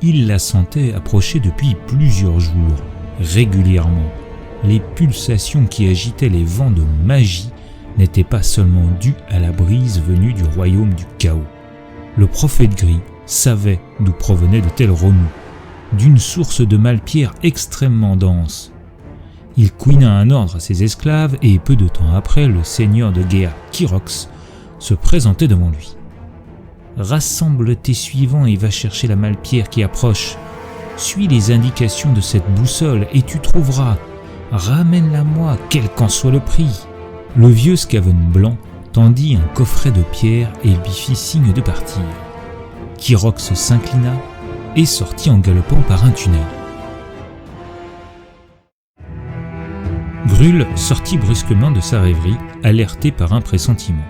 Il la sentait approcher depuis plusieurs jours, régulièrement. Les pulsations qui agitaient les vents de magie n'étaient pas seulement dues à la brise venue du royaume du chaos. Le prophète gris savait d'où provenait de tels remous, d'une source de malpierre extrêmement dense. Il couina un ordre à ses esclaves et peu de temps après, le seigneur de guerre Kyrox se présentait devant lui. « Rassemble tes suivants et va chercher la malpierre qui approche. Suis les indications de cette boussole et tu trouveras. Ramène-la-moi, quel qu'en soit le prix. » Le vieux Skaven blanc tendit un coffret de pierre et lui fit signe de partir. Kyrox s'inclina et sortit en galopant par un tunnel. Gruul sortit brusquement de sa rêverie, alerté par un pressentiment.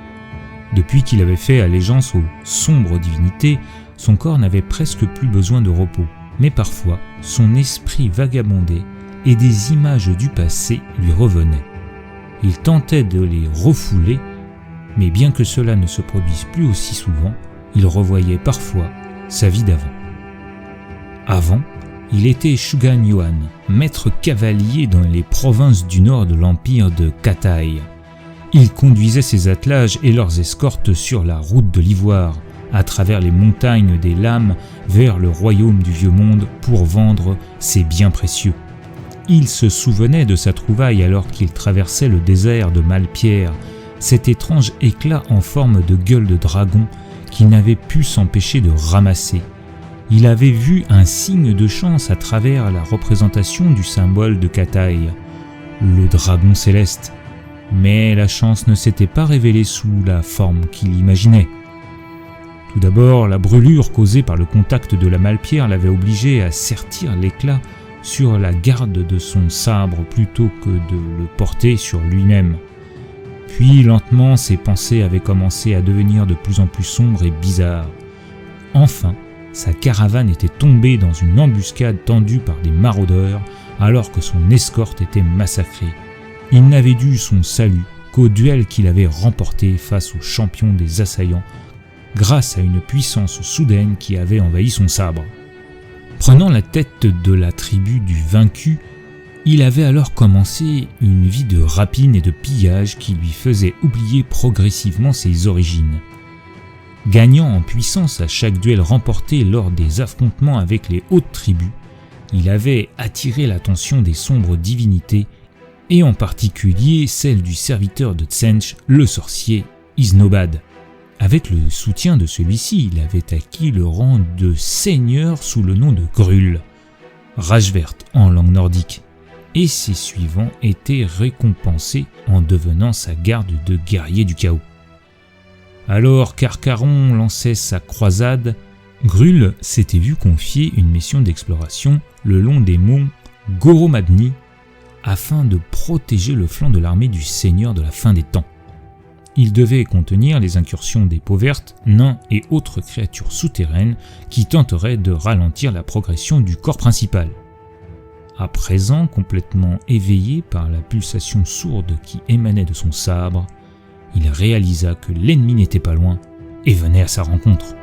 Depuis qu'il avait fait allégeance aux sombres divinités, son corps n'avait presque plus besoin de repos, mais parfois son esprit vagabondait et des images du passé lui revenaient. Il tentait de les refouler, mais bien que cela ne se produise plus aussi souvent, il revoyait parfois sa vie d'avant. Avant, il était Shugan Yuan, maître cavalier dans les provinces du nord de l'empire de Kataï. Il conduisait ses attelages et leurs escortes sur la route de l'ivoire, à travers les montagnes des lames vers le royaume du vieux monde pour vendre ses biens précieux. Il se souvenait de sa trouvaille alors qu'il traversait le désert de Malpierre, cet étrange éclat en forme de gueule de dragon qu'il n'avait pu s'empêcher de ramasser. Il avait vu un signe de chance à travers la représentation du symbole de Kataï, le dragon céleste. Mais la chance ne s'était pas révélée sous la forme qu'il imaginait. Tout d'abord, la brûlure causée par le contact de la malpierre l'avait obligé à sertir l'éclat sur la garde de son sabre plutôt que de le porter sur lui-même. Puis lentement, ses pensées avaient commencé à devenir de plus en plus sombres et bizarres. Enfin, sa caravane était tombée dans une embuscade tendue par des maraudeurs alors que son escorte était massacrée. Il n'avait dû son salut qu'au duel qu'il avait remporté face au champion des assaillants grâce à une puissance soudaine qui avait envahi son sabre. Prenant la tête de la tribu du vaincu, il avait alors commencé une vie de rapine et de pillage qui lui faisait oublier progressivement ses origines. Gagnant en puissance à chaque duel remporté lors des affrontements avec les hautes tribus, il avait attiré l'attention des sombres divinités et en particulier celle du serviteur de Tsench, le sorcier Iznobad. Avec le soutien de celui-ci, il avait acquis le rang de seigneur sous le nom de Gruul, rage verte en langue nordique, et ses suivants étaient récompensés en devenant sa garde de guerriers du chaos. Alors qu'Arcaron lançait sa croisade, Gruul s'était vu confier une mission d'exploration le long des monts Goromadni afin de protéger le flanc de l'armée du Seigneur de la fin des temps. Il devait contenir les incursions des peaux vertes, nains et autres créatures souterraines qui tenteraient de ralentir la progression du corps principal. À présent, complètement éveillé par la pulsation sourde qui émanait de son sabre, il réalisa que l'ennemi n'était pas loin et venait à sa rencontre.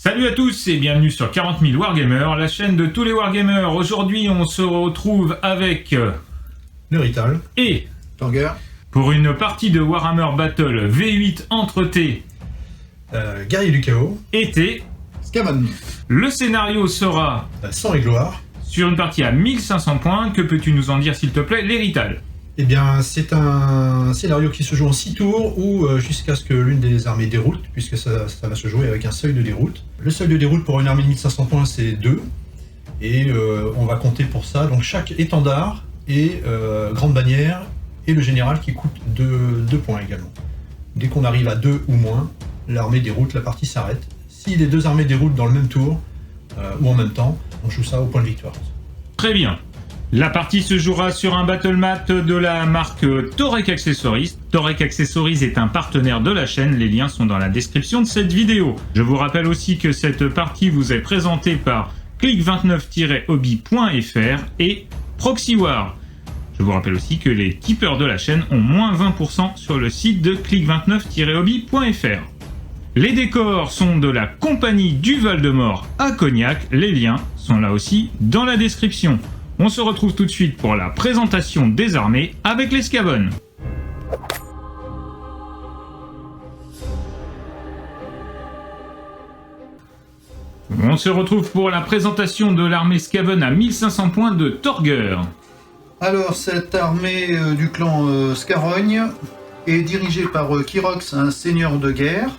Salut à tous et bienvenue sur 40 000 Wargamers, la chaîne de tous les Wargamers. Aujourd'hui on se retrouve avec Lerital et Torger pour une partie de Warhammer Battle V8 entre T, Guerrier du Chaos et T. Skaven. Le scénario sera Sang et gloire. sur une partie à 1500 points. Que peux-tu nous en dire s'il te plaît, Lerital? Eh bien, c'est un scénario qui se joue en 6 tours ou jusqu'à ce que l'une des armées déroute, puisque ça va se jouer avec un seuil de déroute. Le seuil de déroute pour une armée de 1500 points, c'est 2. Et on va compter pour ça. Donc chaque étendard et grande bannière et le général qui coûte 2 points également. Dès qu'on arrive à 2 ou moins, l'armée déroute, la partie s'arrête. Si les deux armées déroutent dans le même tour ou en même temps, on joue ça au point de victoire. Très bien. La partie se jouera sur un battle mat de la marque Torek Accessories. Torek Accessories est un partenaire de la chaîne, les liens sont dans la description de cette vidéo. Je vous rappelle aussi que cette partie vous est présentée par click29-hobby.fr et ProxyWar. Je vous rappelle aussi que les tipeurs de la chaîne ont moins 20% sur le site de click29-hobby.fr. Les décors sont de la compagnie du Val-de-Mort à Cognac, les liens sont là aussi dans la description. On se retrouve tout de suite pour la présentation des armées avec les Skaven. On se retrouve pour la présentation de l'armée Skaven à 1500 points de Torger. Alors, cette armée du clan Scarogne est dirigée par Kyrox, un seigneur de guerre,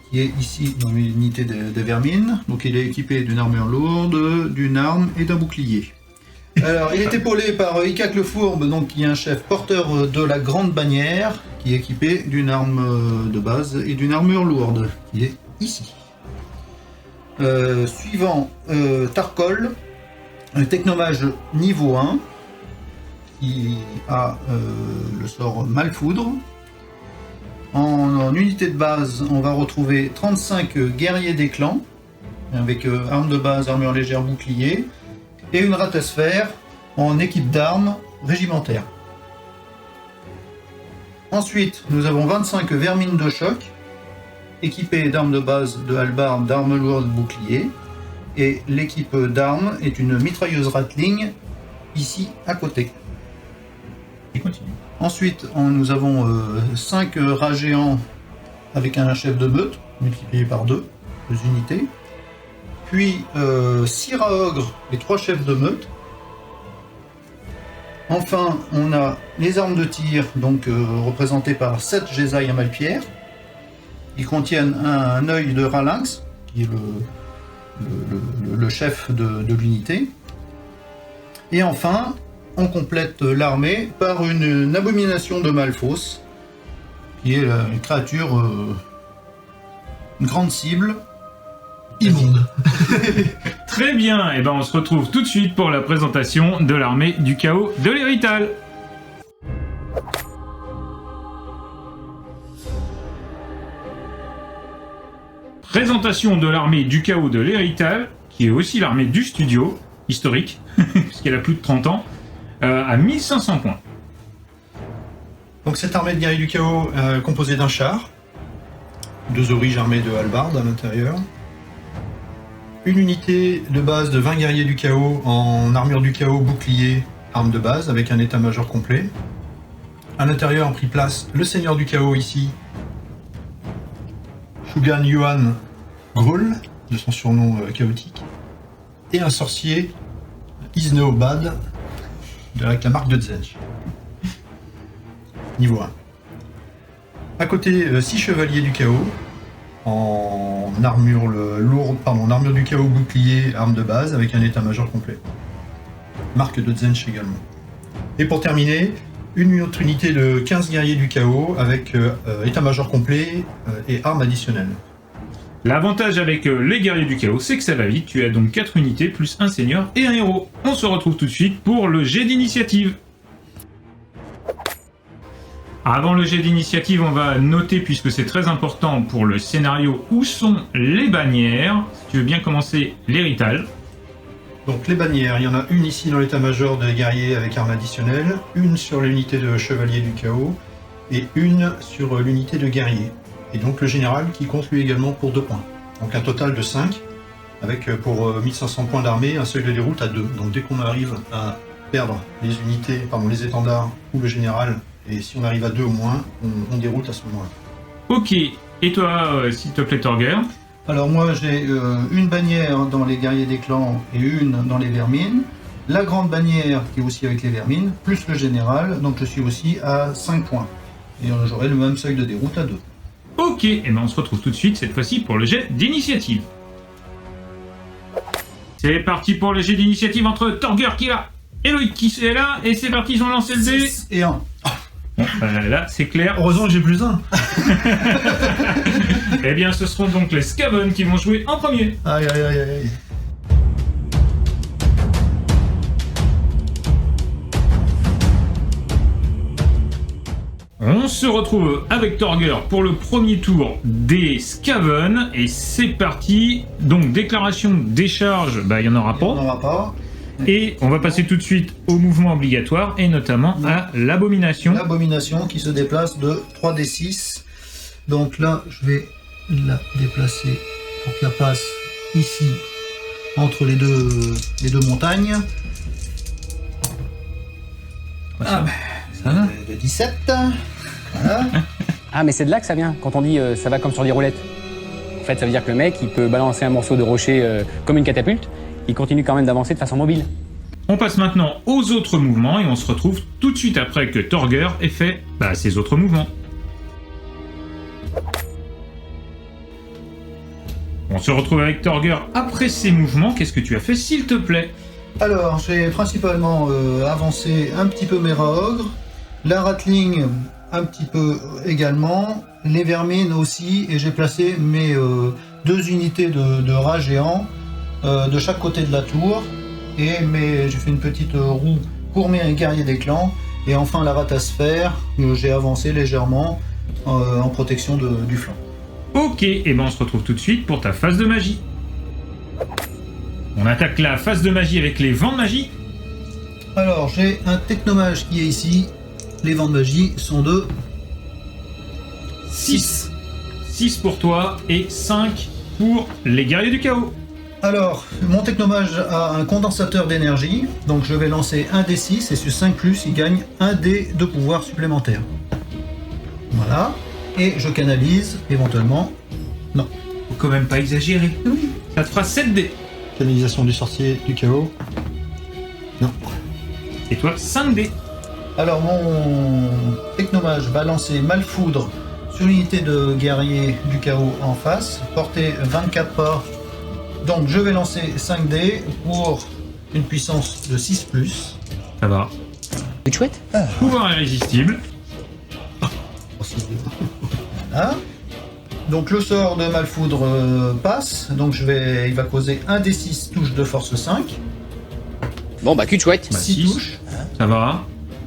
qui est ici dans l'unité des vermines. Donc il est équipé d'une armure lourde, d'une arme et d'un bouclier. Alors, il est épaulé par Ikak le Fourbe, donc qui est un chef porteur de la grande bannière, qui est équipé d'une arme de base et d'une armure lourde, qui est ici. Suivant, Tarkol, un technomage niveau 1, qui a le sort Malfoudre. En unité de base, on va retrouver 35 guerriers des clans, avec armes de base, armure légère, bouclier, et une ratesphère en équipe d'armes régimentaire. Ensuite, nous avons 25 vermines de choc, équipées d'armes de base, de hallebarde, d'armes lourdes, bouclier, et l'équipe d'armes est une mitrailleuse Ratling, ici à côté. Et continue. Ensuite, nous avons 5 rats géants avec un chef de meute, multiplié par 2 unités. Puis 6 rats ogres et 3 chefs de meute. Enfin, on a les armes de tir, donc représentées par 7 Jésailles à Malpierre. Ils contiennent un œil de rat lynx, qui est le chef de l'unité. Et enfin, on complète l'armée par une abomination de Malphos, qui est une créature, une grande cible, immonde. Très bien, et ben on se retrouve tout de suite pour la présentation de l'armée du chaos de Lerital. Présentation de l'armée du chaos de Lerital, qui est aussi l'armée du studio, historique, puisqu'elle a plus de 30 ans, à 1500 points. Donc cette armée de guerriers du chaos composée d'un char, 2 origes armés de hallebarde à l'intérieur, une unité de base de 20 guerriers du chaos en armure du chaos, bouclier, arme de base avec un état-major complet. À l'intérieur ont pris place le seigneur du chaos ici, Shugan Yuan Gruul, de son surnom chaotique, et un sorcier, Isneobad, avec la marque de Zench. Niveau 1. À côté, 6 chevaliers du chaos, en armure lourde, pardon, en armure du chaos, bouclier, arme de base, avec un état-major complet. Marque de Zench également. Et pour terminer, une autre unité de 15 guerriers du chaos, avec état-major complet et armes additionnelles. L'avantage avec les guerriers du chaos, c'est que ça va vite, tu as donc 4 unités, plus un seigneur et un héros. On se retrouve tout de suite pour le jet d'initiative. Avant le jet d'initiative, on va noter, puisque c'est très important pour le scénario, où sont les bannières. Si tu veux bien commencer, Lerital. Donc les bannières, il y en a une ici dans l'état-major des guerriers avec armes additionnelles, une sur l'unité de chevalier du chaos, et une sur l'unité de guerrier. Et donc le général qui compte lui également pour 2 points. Donc un total de 5 avec pour 1500 points d'armée un seuil de déroute à 2. Donc dès qu'on arrive à perdre les unités, pardon, les étendards ou le général, et si on arrive à 2 au moins, on déroute à ce moment-là. Ok, et toi, s'il te plaît, Torger? Alors moi j'ai une bannière dans les guerriers des clans et une dans les vermines. La grande bannière qui est aussi avec les vermines, plus le général, donc je suis aussi à 5 points. Et j'aurai le même seuil de déroute à 2. Ok, et ben on se retrouve tout de suite, cette fois-ci, pour le jet d'initiative. C'est parti pour le jet d'initiative entre Torger qui est là, et Loïc qui est là, et c'est parti, ils ont lancé le dé. 6 et 1. Bon, là, c'est clair. Heureusement que j'ai plus 1. Eh bien, ce seront donc les Skaven qui vont jouer en premier. Aïe aïe aïe aïe. On se retrouve avec Torger pour le premier tour des Skaven, et c'est parti. Donc, déclaration des charges, il n'y en aura Il n'y en pas. aura pas. Et on va passer tout de suite au mouvement obligatoire, et notamment à l'abomination. L'abomination qui se déplace de 3d6. Donc là, je vais la déplacer pour qu'elle passe ici, entre les deux montagnes. Ça va. De 17. Voilà. Ah, mais c'est de là que ça vient, quand on dit ça va comme sur des roulettes. En fait, ça veut dire que le mec, il peut balancer un morceau de rocher comme une catapulte, il continue quand même d'avancer de façon mobile. On passe maintenant aux autres mouvements, et on se retrouve tout de suite après que Torger ait fait ses autres mouvements. On se retrouve avec Torger après ces mouvements. Qu'est-ce que tu as fait, s'il te plaît? Alors, j'ai principalement avancé un petit peu mes rats ogres, la ratling un petit peu également, les vermines aussi, et j'ai placé mes 2 unités de rats géants de chaque côté de la tour, et j'ai fait une petite roue pour mes guerriers des clans, et enfin la ratasphère, j'ai avancé légèrement en protection du flanc. Ok, et ben on se retrouve tout de suite pour ta phase de magie. On attaque la phase de magie avec les vents de magie. Alors, j'ai un technomage qui est ici. Les vents de magie sont de 6. 6 pour toi et 5 pour les guerriers du chaos. Alors, mon technomage a un condensateur d'énergie, donc je vais lancer un D6 et sur 5+, il gagne un dé de pouvoir supplémentaire. Voilà. Et je canalise éventuellement. Non. Faut quand même pas exagérer. Oui. Ça te fera 7 dés. Canalisation du sorcier du chaos. Non. Et toi, 5 dés. Alors, mon technomage va lancer Malfoudre sur l'unité de guerrier du chaos en face, portée 24 pas. Donc, je vais lancer 5 dés pour une puissance de 6+. Ça va. C'est chouette. Pouvoir irrésistible. Voilà. Donc le sort de Malfoudre passe, donc il va causer un des 6 touches de force 5, Bon, bah, cul de chouette. 6 six. touches, Ça va.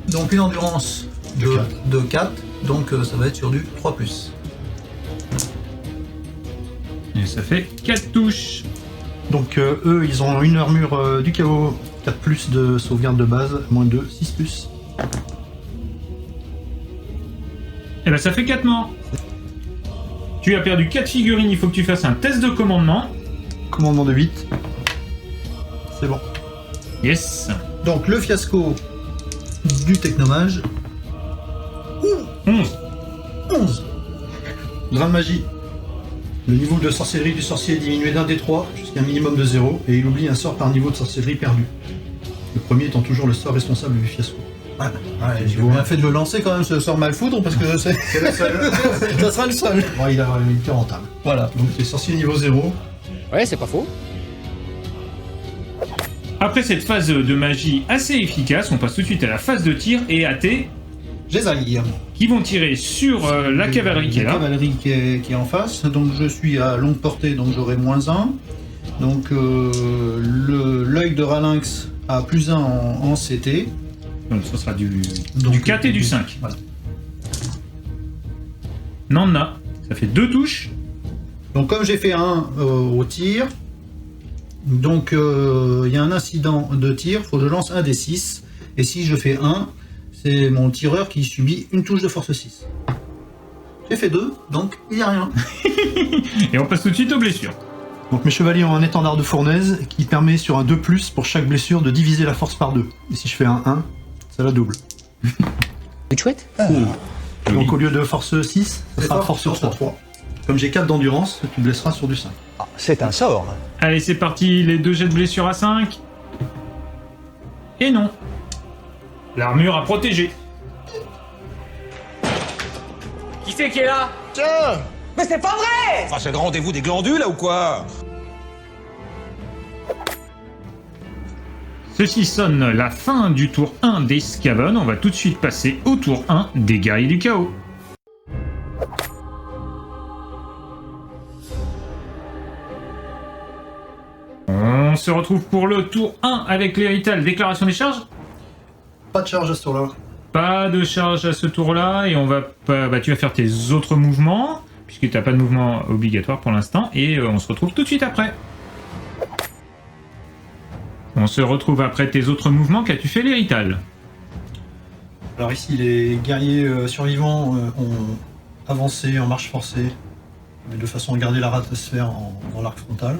donc une endurance de 4, donc ça va être sur du 3+. Et ça fait 4 touches. Donc eux, ils ont une armure du chaos, 4+ de sauvegarde de base, moins 2, 6+. Et ben ça fait 4 morts. Tu as perdu 4 figurines, il faut que tu fasses un test de commandement. Commandement de 8. C'est bon. Yes. Donc le fiasco du technomage, 11. 11. Grain de magie. Le niveau de sorcellerie du sorcier est diminué d'un des 3 jusqu'à un minimum de 0, et il oublie un sort par niveau de sorcellerie perdu. Le premier étant toujours le sort responsable du fiasco. Ouais, j'ai bien fait de le lancer quand même ce sort Malfoudre parce que c'est le seul. Ça sera le seul. Bon, il a été rentable. Voilà. Donc les sorciers niveau 0. Ouais, c'est pas faux. Après cette phase de magie assez efficace, on passe tout de suite à la phase de tir et à tes Jésaïr. qui vont tirer sur la cavalerie qui est La là. cavalerie qui est en face. Donc je suis à longue portée, donc j'aurai -1. Donc l'œil de Ralinx a +1 en CT. Donc ce sera du Donc, 4 et du 5. Voilà. Nanda, ça fait 2 touches. Donc comme j'ai fait 1 au tir, donc il y a un incident de tir, faut que je lance un des 6. Et si je fais 1, c'est mon tireur qui subit une touche de force 6. J'ai fait 2, donc il n'y a rien. Et on passe tout de suite aux blessures. Donc mes chevaliers ont un étendard de fournaise qui permet sur un 2+, pour chaque blessure, de diviser la force par 2. Et si je fais un 1, ça la double. C'est chouette. Donc au lieu de force 6, ça sera force 3. Comme j'ai 4 d'endurance, tu blesseras sur du 5. Ah, c'est un sort. Allez, c'est parti, les 2 jets de blessure à 5. Et non. L'armure a protégé. Qui c'est qui est là? Tiens! Mais c'est pas vrai! Enfin, c'est le rendez-vous des glandules, là, ou quoi? Ceci sonne la fin du tour 1 des Skaven. On va tout de suite passer au tour 1 des guerriers du chaos. On se retrouve pour le tour 1 avec l'héritage déclaration des charges. Pas de charge à ce tour-là. Pas de charge à ce tour-là et on va pas, tu vas faire tes autres mouvements puisque tu n'as pas de mouvement obligatoire pour l'instant et on se retrouve tout de suite après. On se retrouve après tes autres mouvements. Qu'as-tu fait, l'héritage? Alors ici, les guerriers survivants ont avancé en marche forcée, mais de façon à garder la ratosphère dans l'arc frontal.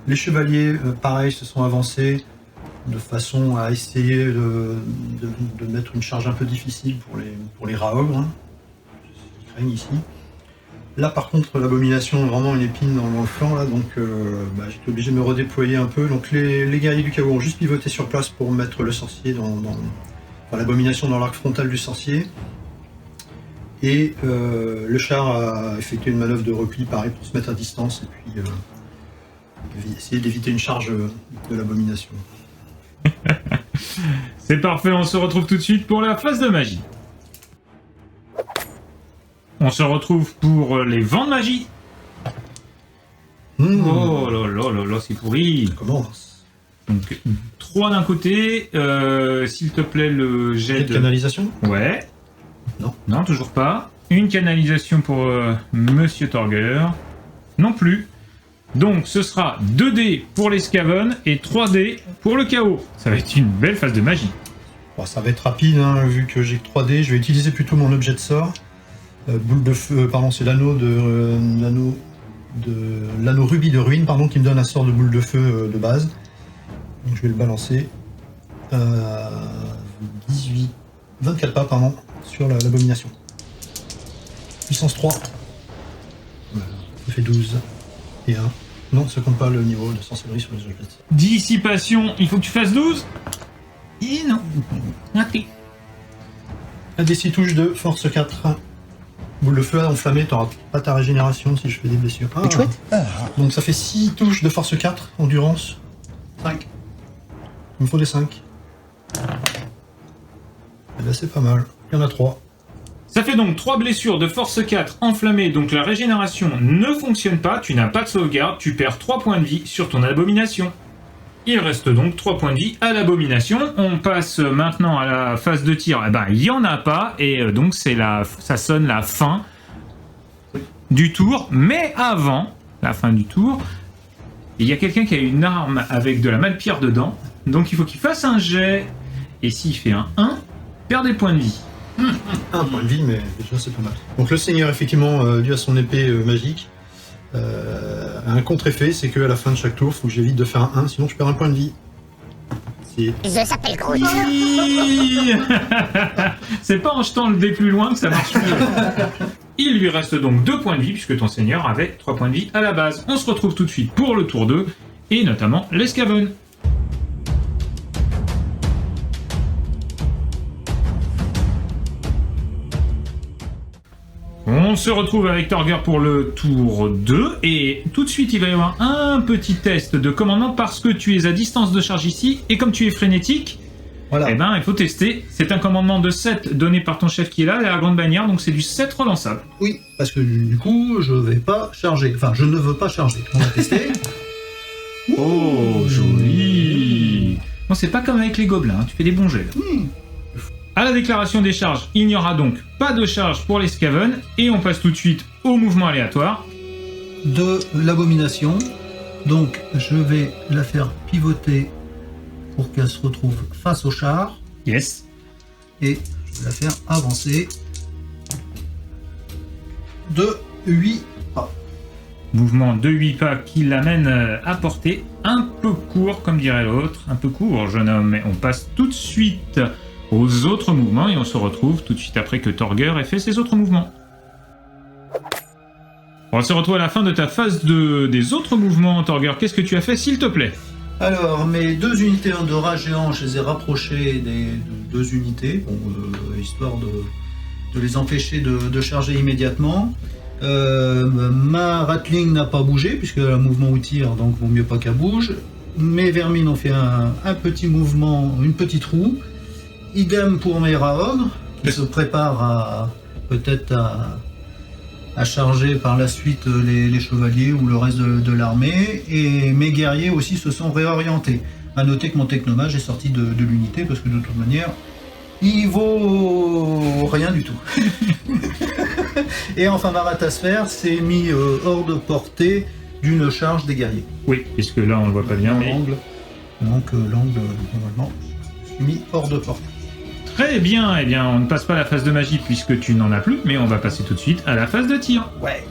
Les chevaliers, pareil, se sont avancés de façon à essayer de mettre une charge un peu difficile pour les Raogres, hein, qui craignent ici. Là par contre l'abomination a vraiment une épine dans le flanc là, donc j'étais obligé de me redéployer un peu. Donc les guerriers du chaos ont juste pivoté sur place pour mettre le sorcier l'abomination dans l'arc frontal du sorcier. Et le char a effectué une manœuvre de repli pareil pour se mettre à distance et puis essayer d'éviter une charge de l'abomination. C'est parfait, on se retrouve tout de suite pour la phase de magie. On se retrouve pour les vents de magie. Oh là là là là, c'est pourri. On commence. Donc 3 d'un côté, s'il te plaît le jet de canalisation. Ouais. Non. Non, toujours pas. Une canalisation pour Monsieur Torger. Non plus. Donc ce sera 2D pour les Skaven et 3D pour le chaos. Ça va être une belle phase de magie. Bon, ça va être rapide, hein, vu que j'ai que 3D. Je vais utiliser plutôt mon objet de sort. Boule de feu, pardon, c'est l'anneau rubis de ruine, pardon, qui me donne un sort de boule de feu de base. Donc je vais le balancer. 24 pas, pardon, sur l'abomination. Puissance 3. Voilà, ça fait 12. Et 1. Non, ça compte pas le niveau de sorcellerie sur les objets. Dissipation, il faut que tu fasses 12. Et non. Raté. Un des 6 touches de force 4. Boule de feu enflammée, t'auras pas ta régénération si je fais des blessures. Ah. C'est chouette. Donc ça fait 6 touches de force 4, endurance. 5. Il me faut des 5. Et là c'est pas mal. Il y en a 3. Ça fait donc 3 blessures de force 4 enflammées, donc la régénération ne fonctionne pas, tu n'as pas de sauvegarde, tu perds 3 points de vie sur ton abomination. Il reste donc 3 points de vie à l'abomination. On passe maintenant à la phase de tir. Eh ben, il n'y en a pas, et donc ça sonne la fin du tour. Mais avant la fin du tour, il y a quelqu'un qui a une arme avec de la malpierre dedans. Donc il faut qu'il fasse un jet, et s'il fait un 1, perd des points de vie. Un point de vie, mais déjà c'est pas mal. Donc le seigneur, effectivement, dû à son épée magique, a un contre-effet, c'est qu'à la fin de chaque tour, il faut que j'évite de faire un 1, sinon je perds un point de vie. Je s'appelle Groot. C'est pas en jetant le dé plus loin que ça marche mieux. Il lui reste donc 2 points de vie, puisque ton seigneur avait 3 points de vie à la base. On se retrouve tout de suite pour le tour 2, et notamment les Skaven. On se retrouve avec Torger pour le tour 2, et tout de suite il va y avoir un petit test de commandement parce que tu es à distance de charge ici, et comme tu es frénétique, Voilà. eh ben il faut tester. C'est un commandement de 7 donné par ton chef qui est là, la grande bannière, donc c'est du 7 relançable. Oui, parce que du coup, je vais pas charger. Enfin, je ne veux pas charger. On va tester. Oh, joli. Bon, c'est pas comme avec les gobelins, hein, tu fais des bons jets. Là. À la déclaration des charges, il n'y aura donc pas de charge pour les Skaven, et on passe tout de suite au mouvement aléatoire. De l'abomination. Donc, je vais la faire pivoter pour qu'elle se retrouve face au char. Yes. Et je vais la faire avancer de 8 pas. Mouvement de 8 pas qui l'amène à portée un peu court, comme dirait l'autre. Un peu court, jeune homme. Mais on passe tout de suite aux autres mouvements et on se retrouve tout de suite après que Torger ait fait ses autres mouvements. On se retrouve à la fin de ta phase des autres mouvements, Torger. Qu'est-ce que tu as fait, s'il te plaît? Alors, mes 2 unités de rat géant, je les ai rapprochées des 2 unités, bon, histoire de les empêcher de charger immédiatement. Ma Ratling n'a pas bougé, puisque le mouvement ou tir, donc vaut mieux pas qu'elle bouge. Mes vermines ont fait un petit mouvement, une petite roue. Idem pour mes rats ogres, qui se préparent peut-être à charger par la suite les chevaliers ou le reste de l'armée, et mes guerriers aussi se sont réorientés. A noter que mon technomage est sorti de l'unité, parce que de toute manière, il vaut rien du tout. Et enfin, ma ratasphère s'est mis hors de portée d'une charge des guerriers. Oui, puisque là on le voit pas bien, mais... L'angle, donc l'angle, normalement, je suis mis hors de portée. Très bien, eh bien on ne passe pas à la phase de magie puisque tu n'en as plus, mais on va passer tout de suite à la phase de tir. Ouais.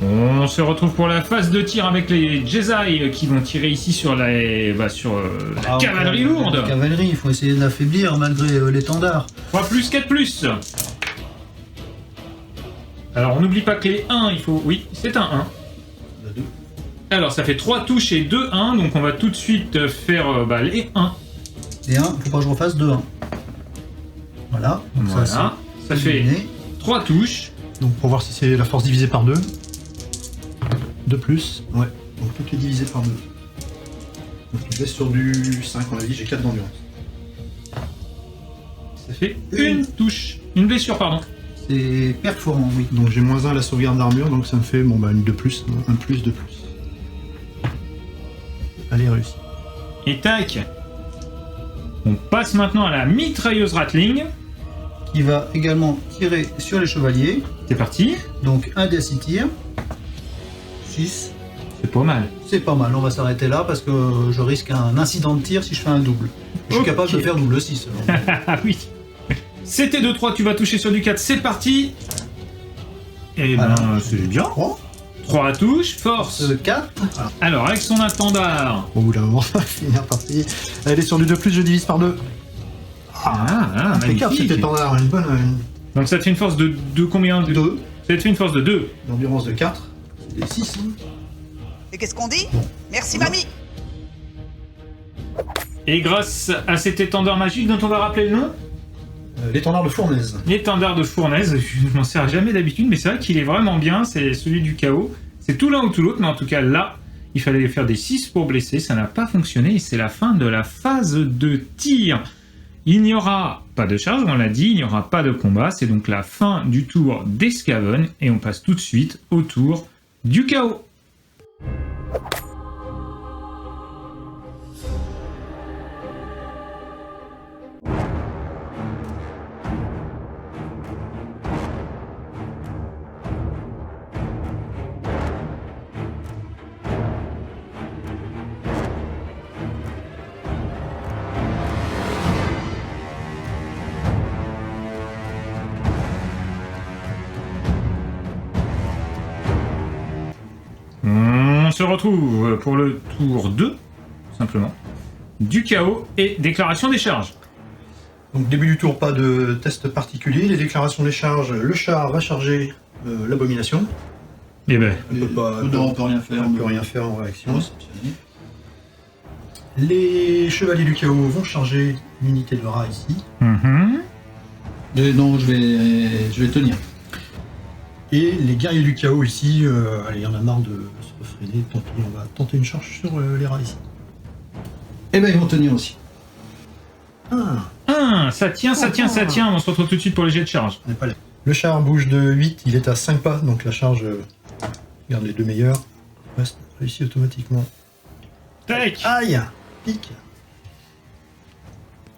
On se retrouve pour la phase de tir avec les Jedi qui vont tirer ici sur la cavalerie lourde. La cavalerie, il faut essayer de l'affaiblir malgré l'étendard. 3+, 4+. Alors on n'oublie pas que les 1, il faut... Oui, c'est un 1. Alors ça fait 3 touches et 2 1, donc on va tout de suite faire les 1. Et 1, il faut pas que je refasse 2 1. Voilà. Donc Voilà. ça fait éliminé. 3 touches. Donc pour voir si c'est la force divisée par 2. 2 plus. Ouais. Donc tout est divisé par 2. Donc je laisse sur du 5, on l'a dit, j'ai 4 d'endurance. Ça fait une touche. Une blessure, pardon. C'est perforant, oui. Donc j'ai -1 à la sauvegarde d'armure, donc ça me fait une 2 plus, un plus, 2 plus. Allez, réussi. Et tac. On passe maintenant à la mitrailleuse Ratling. Qui va également tirer sur les chevaliers. C'est parti. Donc un des 6 tirs. 6. C'est pas mal. C'est pas mal, on va s'arrêter là parce que je risque un incident de tir si je fais un double. Je suis Ok. capable de faire double 6. Ah oui. C'était 2-3, tu vas toucher sur du 4, c'est parti. Et Voilà. c'est bien. 3. 3 touches, force. 4. Alors, avec son intendard. Au bout d'un moment, ça va finir par payer. Elle est sur du 2 plus, je divise par 2. Impeccable, magnifique. c'était étendard, une bonne Donc ça te fait une force de combien? 2. Ça te fait une force de 2. L'endurance de 4. C'est des 6. Et qu'est-ce qu'on dit? Merci, mamie. Et grâce à cet étendard magique dont on va rappeler le nom, L'étendard de Fournaise. l'étendard de Fournaise, je m'en sers jamais d'habitude, mais c'est vrai qu'il est vraiment bien, c'est celui du chaos. C'est tout l'un ou tout l'autre, mais en tout cas là, il fallait faire des 6 pour blesser, ça n'a pas fonctionné, et c'est la fin de la phase de tir. Il n'y aura pas de charge, on l'a dit, il n'y aura pas de combat, c'est donc la fin du tour des Skaven, et on passe tout de suite au tour du chaos. On se retrouve pour le tour 2, tout simplement, du chaos et déclaration des charges. Donc début du tour, pas de test particulier. Les déclarations des charges, le char va charger l'abomination. Eh ben, On peut pas, Non, on peut rien faire. on peut rien faire en réaction. Les chevaliers du chaos vont charger l'unité de rat ici. Non, je vais tenir. Et les guerriers du chaos ici, allez, il y en a marre de se refréner, tant pis, on va tenter une charge sur les rats ici. Eh ben, ils vont tenir aussi. Ça tient, ça tient, ça tient. On se retrouve tout de suite pour les jets de charge. On n'est pas là. Le char bouge de 8, il est à 5 pas, donc la charge, regarde les deux meilleurs, reste réussi automatiquement. Tac. Aïe, pique.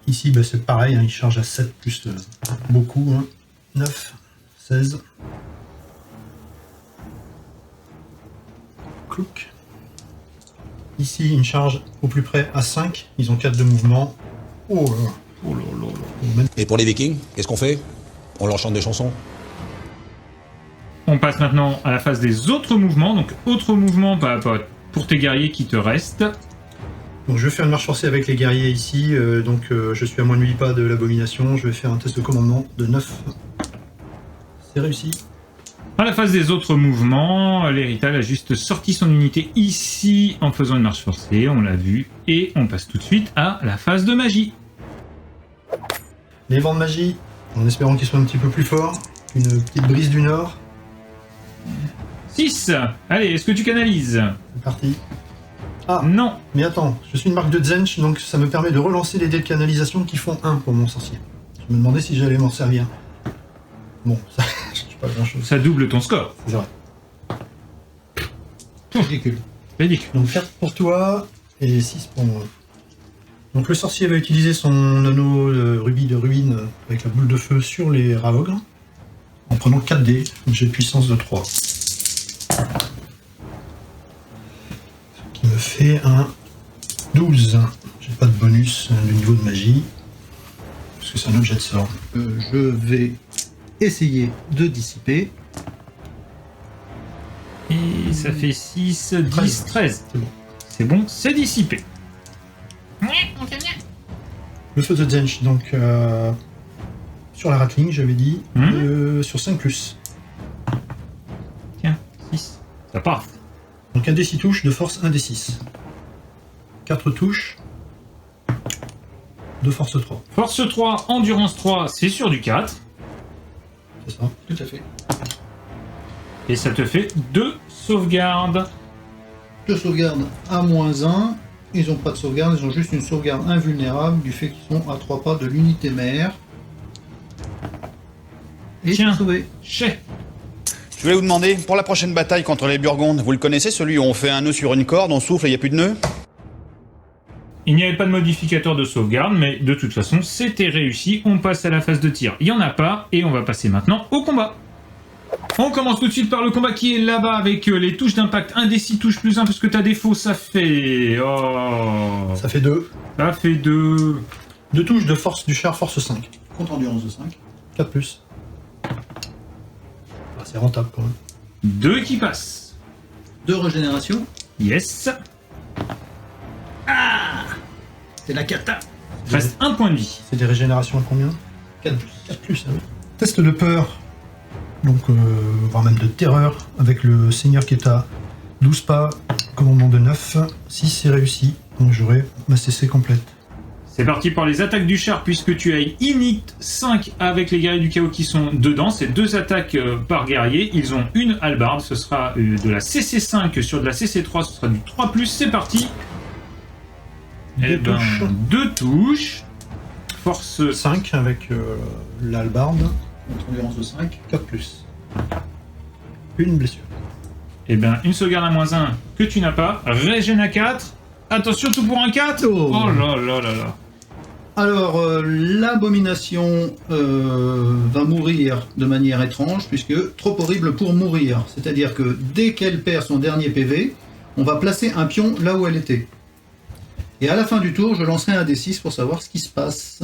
Ici, bah, c'est pareil, hein, il charge à 7 plus beaucoup, hein. 9, 16. Clouc. Ici, une charge au plus près à 5, ils ont 4 de mouvement. Oh là là. Oh là là là. Et pour les Vikings, qu'est-ce qu'on fait? On leur chante des chansons? On passe maintenant à la phase des autres mouvements. Donc, autres mouvements pour tes guerriers qui te restent. Donc je vais faire une marche forcée avec les guerriers ici. Je suis à moins de 8 pas de l'abomination. Je vais faire un test de commandement de 9. C'est réussi. À la phase des autres mouvements, l'Hérital a juste sorti son unité ici en faisant une marche forcée, on l'a vu, et on passe tout de suite à la phase de magie. Les vents de magie, en espérant qu'ils soient un petit peu plus forts. Une petite brise du nord. 6. Allez, est-ce que tu canalises? C'est parti. Ah, Non. mais attends, je suis une marque de Zench, donc ça me permet de relancer les dés de canalisation qui font 1 pour mon sorcier. Je me demandais si j'allais m'en servir. Bon, ça change pas grand chose. Ça double ton score. C'est vrai. Ridicule. Ridicule. Donc 4 pour toi et 6 pour moi. Donc le sorcier va utiliser son anneau rubis de ruine avec la boule de feu sur les raogres en prenant 4 dés. J'ai puissance de 3. Ce qui me fait un 12. J'ai pas de bonus de niveau de magie parce que c'est un objet de sort. Je vais essayer de dissiper. Et ça fait 6, 10, 13. C'est bon. C'est bon, c'est dissipé. Le feu de Zench, donc sur la Ratling, j'avais dit, sur 5+. Tiens, 6. Ça part. Donc un des 6 touches, de force 1 des 6. 4 touches, de force 3. Force 3, endurance 3, c'est sur du 4. C'est ça? Tout à fait. Et ça te fait 2 sauvegardes. 2 sauvegardes à -1. Ils n'ont pas de sauvegarde, ils ont juste une sauvegarde invulnérable du fait qu'ils sont à 3 pas de l'unité mère. Et Tiens. sauvé. Chez. Je voulais vous demander, pour la prochaine bataille contre les Burgondes, vous le connaissez, celui où on fait un nœud sur une corde, on souffle et il n'y a plus de nœud? Il n'y avait pas de modificateur de sauvegarde, mais de toute façon, c'était réussi. On passe à la phase de tir. Il n'y en a pas, et on va passer maintenant au combat. On commence tout de suite par le combat qui est là-bas avec les touches d'impact. 1 des 6 touches plus 1 parce que t'as défaut, ça fait... Oh... Ça fait 2. Ça fait 2... 2 touches de force du char, force 5. Contre endurance de 5. 4+. Ah, c'est rentable quand même. 2 qui passent. 2 régénération. Yes. C'est la cata. Reste 1 point de vie. C'est des régénérations à combien? 4+. 4+, ah oui. Test de peur, donc voire même de terreur, avec le seigneur qui est à 12 pas, commandement de 9. 6 c'est réussi, donc j'aurai ma CC complète. C'est parti pour les attaques du char puisque tu as init 5 avec les guerriers du chaos qui sont dedans. C'est 2 attaques par guerrier. Ils ont une hallebarde. Ce sera de la CC5 sur de la CC3. Ce sera du 3+. C'est parti. 2 touches. Force 5 avec l'hallebarde, Contre endurance de 5. 4+. Une blessure. Et bien, une sauvegarde à -1 que tu n'as pas. Régène à 4. Attention, tout pour un 4. Oh. Oh là là là là. Alors, l'abomination va mourir de manière étrange, puisque trop horrible pour mourir. C'est-à-dire que dès qu'elle perd son dernier PV, on va placer un pion là où elle était. Et à la fin du tour, je lancerai un D6 pour savoir ce qui se passe.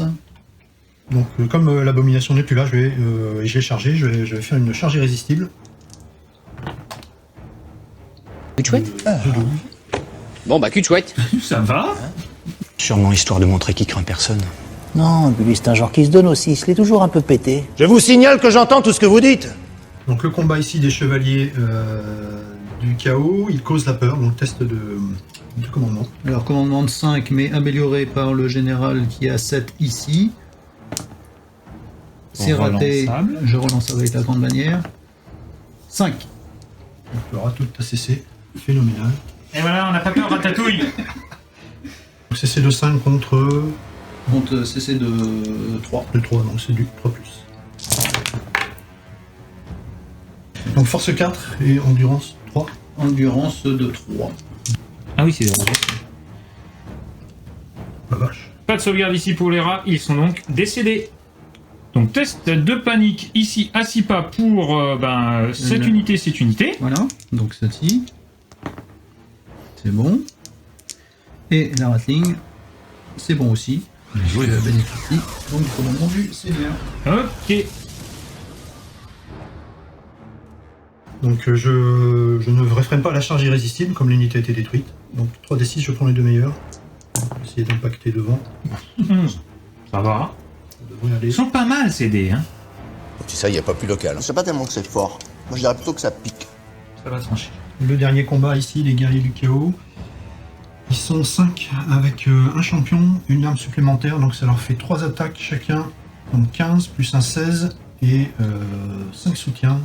Donc comme l'abomination n'est plus là, je l'ai chargé, je vais faire une charge irrésistible. Cul de chouette De 12. Bon bah cul de chouette. Ça va. Sûrement histoire de montrer qu'il craint personne. Non, lui c'est un genre qui se donne aussi, il se l'est toujours un peu pété. Je vous signale que j'entends tout ce que vous dites. Donc le combat ici des chevaliers du chaos, il cause la peur, donc test de commandement. Alors, commandement de 5, mais amélioré par le général qui a 7 ici. C'est raté, Relançable. je relance avec la grande bannière. 5. Donc tu auras toute ta CC, phénoménal. Et voilà, on n'a pas peur, Ratatouille. Donc CC de 5 contre Contre CC de 3. de 3, donc c'est du 3+. Donc force 4 et endurance 3. Endurance de 3. Ah oui, c'est des rangers. La vache. Pas de sauvegarde ici pour les rats, ils sont donc décédés. Donc test de panique ici à 6 pas pour cette unité, cette unité. Voilà, donc celle-ci. C'est bon. Et la Ratling, c'est bon aussi. Je bénéficie donc du commandement du Seigneur. Ok. Donc je ne réfrène pas la charge irrésistible comme l'unité a été détruite. Donc 3d6, je prends les deux meilleurs. Je vais essayer d'impacter devant. Ça va. Ça devrait aller. Ils sont pas mal ces dés, hein. C'est ça, il n'y a pas plus local. Je sais pas tellement que c'est fort. Moi je dirais plutôt que ça pique. Ça va trancher. Le dernier combat ici, les guerriers du chaos. Ils sont 5 avec un champion, une arme supplémentaire, donc ça leur fait 3 attaques chacun, donc 15 plus un 16 et 5 soutiens,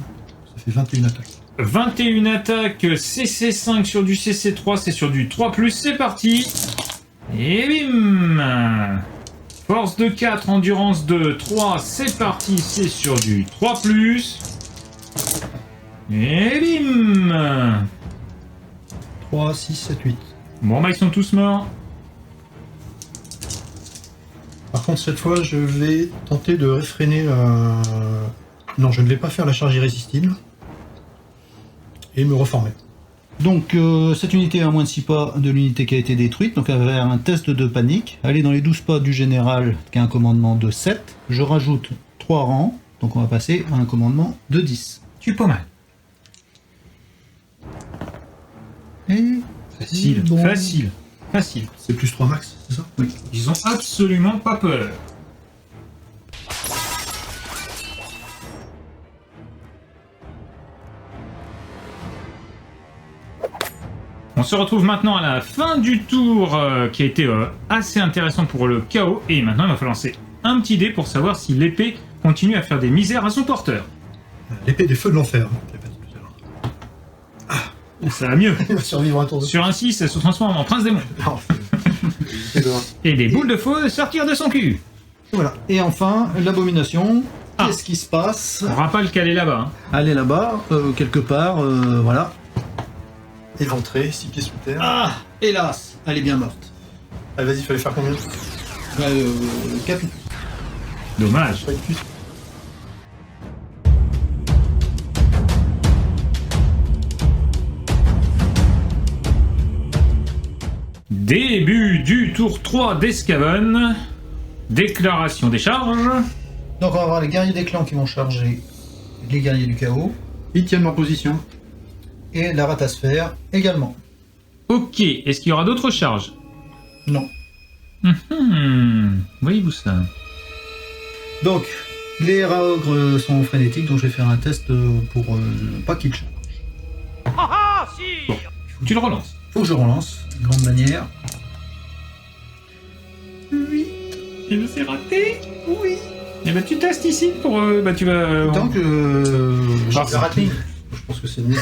ça fait 21 attaques. 21 attaques, CC5 sur du CC3, c'est sur du 3+, c'est parti. Et bim. Force de 4, endurance de 3, c'est parti, c'est sur du 3+. Et bim. 3, 6, 7, 8. Bon bah ils sont tous morts. Par contre cette fois je vais tenter de réfréner la... Non, je ne vais pas faire la charge irrésistible. Et me reformer. Donc cette unité est à moins de 6 pas de l'unité qui a été détruite, donc elle va faire un test de panique. Elle est dans les 12 pas du général qui a un commandement de 7. Je rajoute 3 rangs, donc on va passer à un commandement de 10. Tu es pas mal. Et... Facile, Bon. facile, facile. C'est plus 3 max, c'est ça? Oui. Ils ont absolument pas peur. On se retrouve maintenant à la fin du tour qui a été assez intéressant pour le chaos. Et maintenant il va falloir lancer un petit dé pour savoir si l'épée continue à faire des misères à son porteur. L'épée des feux de l'enfer. Je l'ai pas dit tout à l'heure. Ça va mieux. Il va survivre un tour de... Sur un 6, elle se transforme en prince démon. Non, c'est de... Et des boules de feu sortir de son cul. Voilà. Et enfin, l'abomination. Ah. Qu'est-ce qui se passe? On rappelle qu'elle est là-bas. Hein. Elle est là-bas, quelque part, voilà. Éventré, 6 pieds sous terre. Ah, hélas, elle est bien morte. Allez, vas-y, il fallait faire combien? Capi. Dommage. Pas de plus. Début du tour 3 d'Escaven. Déclaration des charges. Donc on va avoir les guerriers des clans qui vont charger les guerriers du chaos. Ils tiennent leur position. Et la ratasphère également. Ok, est-ce qu'il y aura d'autres charges? Non. Voyez-vous ça? Donc, les raogres sont frénétiques, donc je vais faire un test pour pas qu'ils chargent. Bon, tu le relances. Faut que je relance, de grande manière. Oui. Et c'est raté? Oui. Et ben tu testes ici pour... tu vas... Tant que... Ah, j'ai le rattling. Je pense que c'est mieux.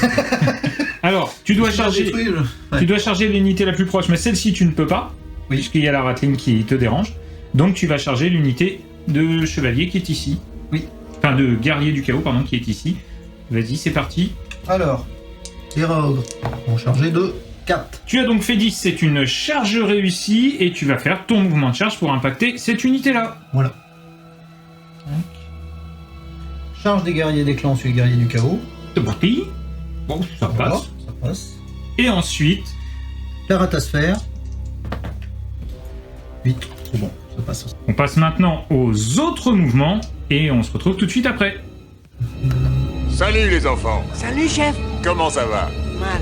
Alors, tu dois charger... Ouais. Tu dois charger l'unité la plus proche, mais celle-ci tu ne peux pas, Oui. puisqu'il y a la rattling qui te dérange. Donc tu vas charger l'unité de chevalier qui est ici. Oui. Enfin, de guerrier du chaos, pardon, qui est ici. Vas-y, c'est parti. Alors, les raogres vont charger de 4. Tu as donc fait 10, c'est une charge réussie, et tu vas faire ton mouvement de charge pour impacter cette unité-là. Voilà. Charge des guerriers des clans sur les guerriers du chaos. C'est parti. Bon, ça Voilà, passe. ça passe. Et ensuite, La ratasphère. 8. C'est bon, ça passe aussi. on passe maintenant aux autres mouvements, et on se retrouve tout de suite après. Salut les enfants. Salut, chef. Comment ça va? Mal.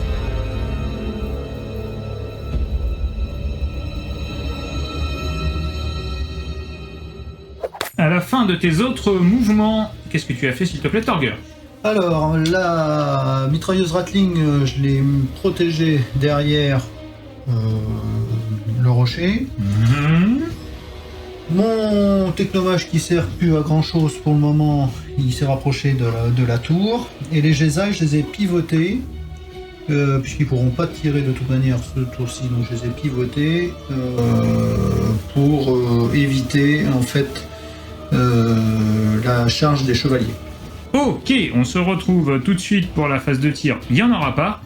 À la fin de tes autres mouvements, qu'est-ce que tu as fait s'il te plaît, Torger? Alors, la mitrailleuse Rattling, je l'ai protégée derrière le rocher. Mon technomage qui sert plus à grand chose pour le moment, il s'est rapproché de la tour. Et les Jedi, je les ai pivotés, puisqu'ils pourront pas tirer de toute manière ce tour-ci, donc je les ai pivotés pour éviter en fait la charge des chevaliers. Ok, on se retrouve tout de suite pour la phase de tir, il n'y en aura pas.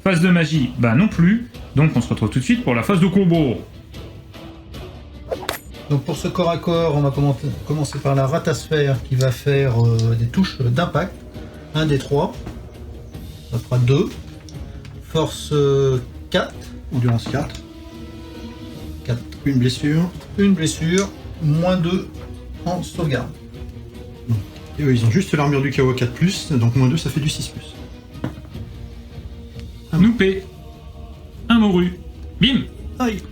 Phase de magie, bah non plus. Donc on se retrouve tout de suite pour la phase de combo. Donc pour ce corps à corps, on va commencer par la ratasphère qui va faire des touches d'impact. 1 des 3. Ça fera 2. Force 4. Endurance 4. 4. Une blessure. Une blessure. Moins 2 en sauvegarde. Et eux, ils ont juste l'armure du chaos 4+, donc moins 2, ça fait du 6+. Noupé. Un morue. Bim. Aïe.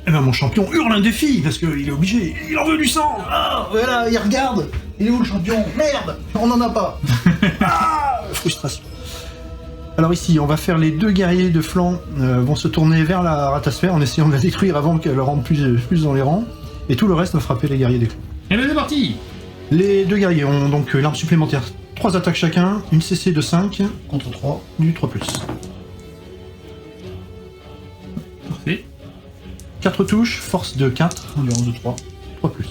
Eh ben mon champion hurle un défi, parce qu'il est obligé. Il en veut du sang. Ah, voilà, il regarde. Il est où le champion? Merde, on n'en a pas. Ah, frustration. Alors ici, on va faire les 2 guerriers de flanc vont se tourner vers la ratasphère en essayant de la détruire avant qu'elle rentre plus dans les rangs. Et tout le reste va frapper les guerriers des clans. Et ben c'est parti. Les 2 guerriers ont donc l'arme supplémentaire. 3 attaques chacun, une CC de 5, Contre 3. du 3+. Parfait. 4 touches, force de 4, Endurance de 3. 3+. Coup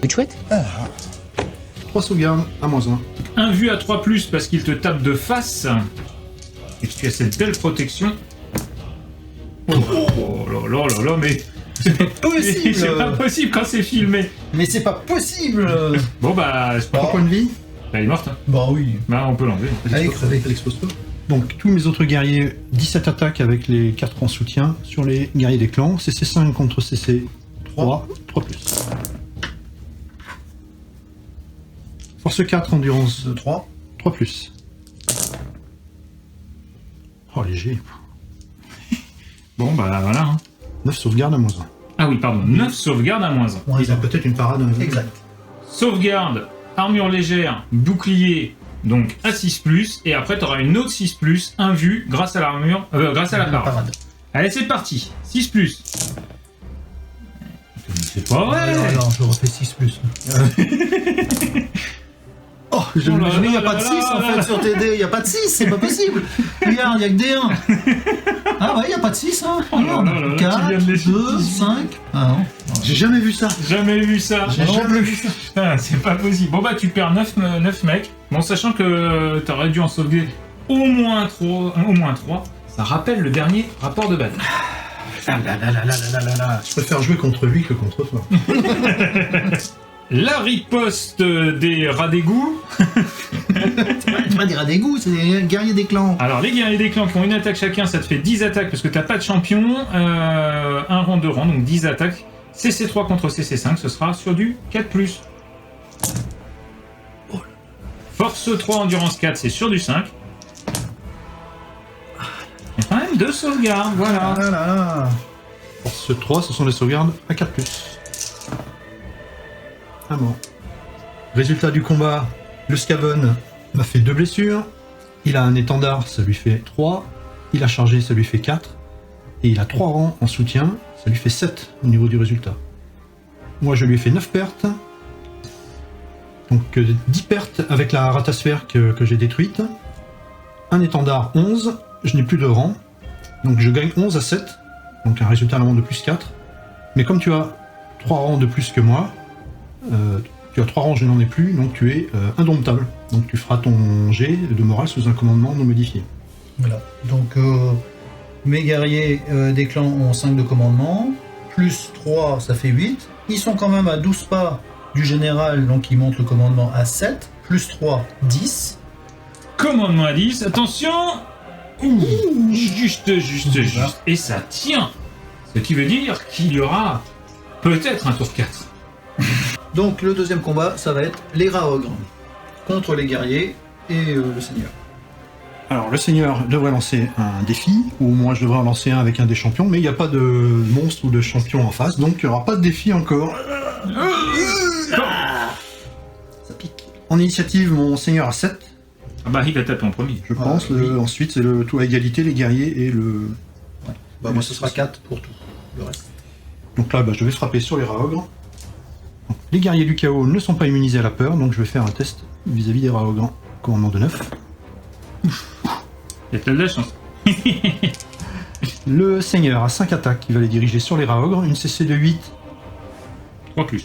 de chouette 3 sauvegardes à -1. Un vu à 3+, parce qu'il te tape de face. Et que tu as cette belle protection. Oh là là là là, mais... Possible. C'est pas possible quand c'est filmé. Mais c'est pas possible. Bon bah, c'est pas... 3 points de vie. Elle est morte. Hein. Bah oui. Bah on peut l'enlever. Allez, crevez. Elle explose pas. Donc tous mes autres guerriers, 17 attaques avec les 4 en soutien sur les guerriers des clans. CC 5 contre CC 3, 3+. Force 4, endurance 3. 3+. Oh léger. Bon bah voilà. Hein. 9 sauvegardes à -1. Ah oui, pardon. 9 sauvegardes à -1. Il a peut-être une parade. Exact. Sauvegarde, armure légère, bouclier, donc à 6+, et après t'auras une autre 6+, un vu, grâce à l'armure, grâce à la parade. Allez, c'est parti, 6+. C'est pas vrai. Alors, je refais 6+. Oh, mais il n'y a pas de 6 en fait sur TD, il n'y a pas de 6, c'est pas possible. Regarde, il n'y a que des 1. Ah ouais, il n'y a pas de 6, hein. Regarde, 4, 2, 5. Ah non. J'ai jamais vu ça. Jamais vu ça. J'ai jamais vu ça. Putain, c'est pas possible. Bon bah tu perds 9 mecs. Bon, sachant que t'aurais dû en sauver au moins 3. Ça rappelle le dernier rapport de bataille. Je préfère jouer contre lui que contre toi. La riposte des rats d'égout. C'est pas des rats d'égout, c'est des guerriers des clans. Alors les guerriers des clans qui ont une attaque chacun, ça te fait 10 attaques parce que t'as pas de champion. Un rang de rang, donc 10 attaques. CC3 contre CC5, ce sera sur du 4+. Force 3, endurance 4, c'est sur du 5. Il y a quand même 2 sauvegardes, voilà. Ah là là. Force 3, ce sont des sauvegardes à 4+. Ah bon. Résultat du combat, le Skaven m'a fait 2 blessures. Il a un étendard, ça lui fait 3. Il a chargé, ça lui fait 4. Et il a 3 rangs en soutien, ça lui fait 7 au niveau du résultat. Moi, je lui ai fait 9 pertes. Donc 10 pertes avec la ratasphère que j'ai détruite. Un étendard 11, je n'ai plus de rang. Donc je gagne 11 à 7. Donc un résultat normalement de plus 4. Mais comme tu as 3 rangs de plus que moi, tu as 3 rangs, je n'en ai plus, donc tu es indomptable. Donc tu feras ton jet de morale sous un commandement non modifié. Voilà. Donc mes guerriers des clans ont 5 de commandement. Plus 3, ça fait 8. Ils sont quand même à 12 pas du général, donc ils montent le commandement à 7. Plus 3, 10. Commandement à 10, attention. Ouh, juste. Et ça tient. Ce qui veut dire qu'il y aura peut-être un tour 4. Donc le deuxième combat, ça va être les rats ogres contre les guerriers et le seigneur. Alors le seigneur devrait lancer un défi, ou moi je devrais en lancer un avec un des champions, mais il n'y a pas de monstre ou de champion en face, donc il n'y aura pas de défi encore. Ça pique. En initiative, mon seigneur a 7. Ah bah il va taper en premier. Je pense. oui. Ensuite, c'est le tout à égalité, les guerriers et le... Ouais. Bah moi ce sera 4 pour tout, le reste. Donc là, je vais frapper sur les rats ogres. Donc, les guerriers du chaos ne sont pas immunisés à la peur, donc je vais faire un test vis-à-vis des rats ogres. Commandement de 9. Il y a de la chance. Le seigneur a 5 attaques, il va les diriger sur les rats ogres. Une CC de 8. 3+.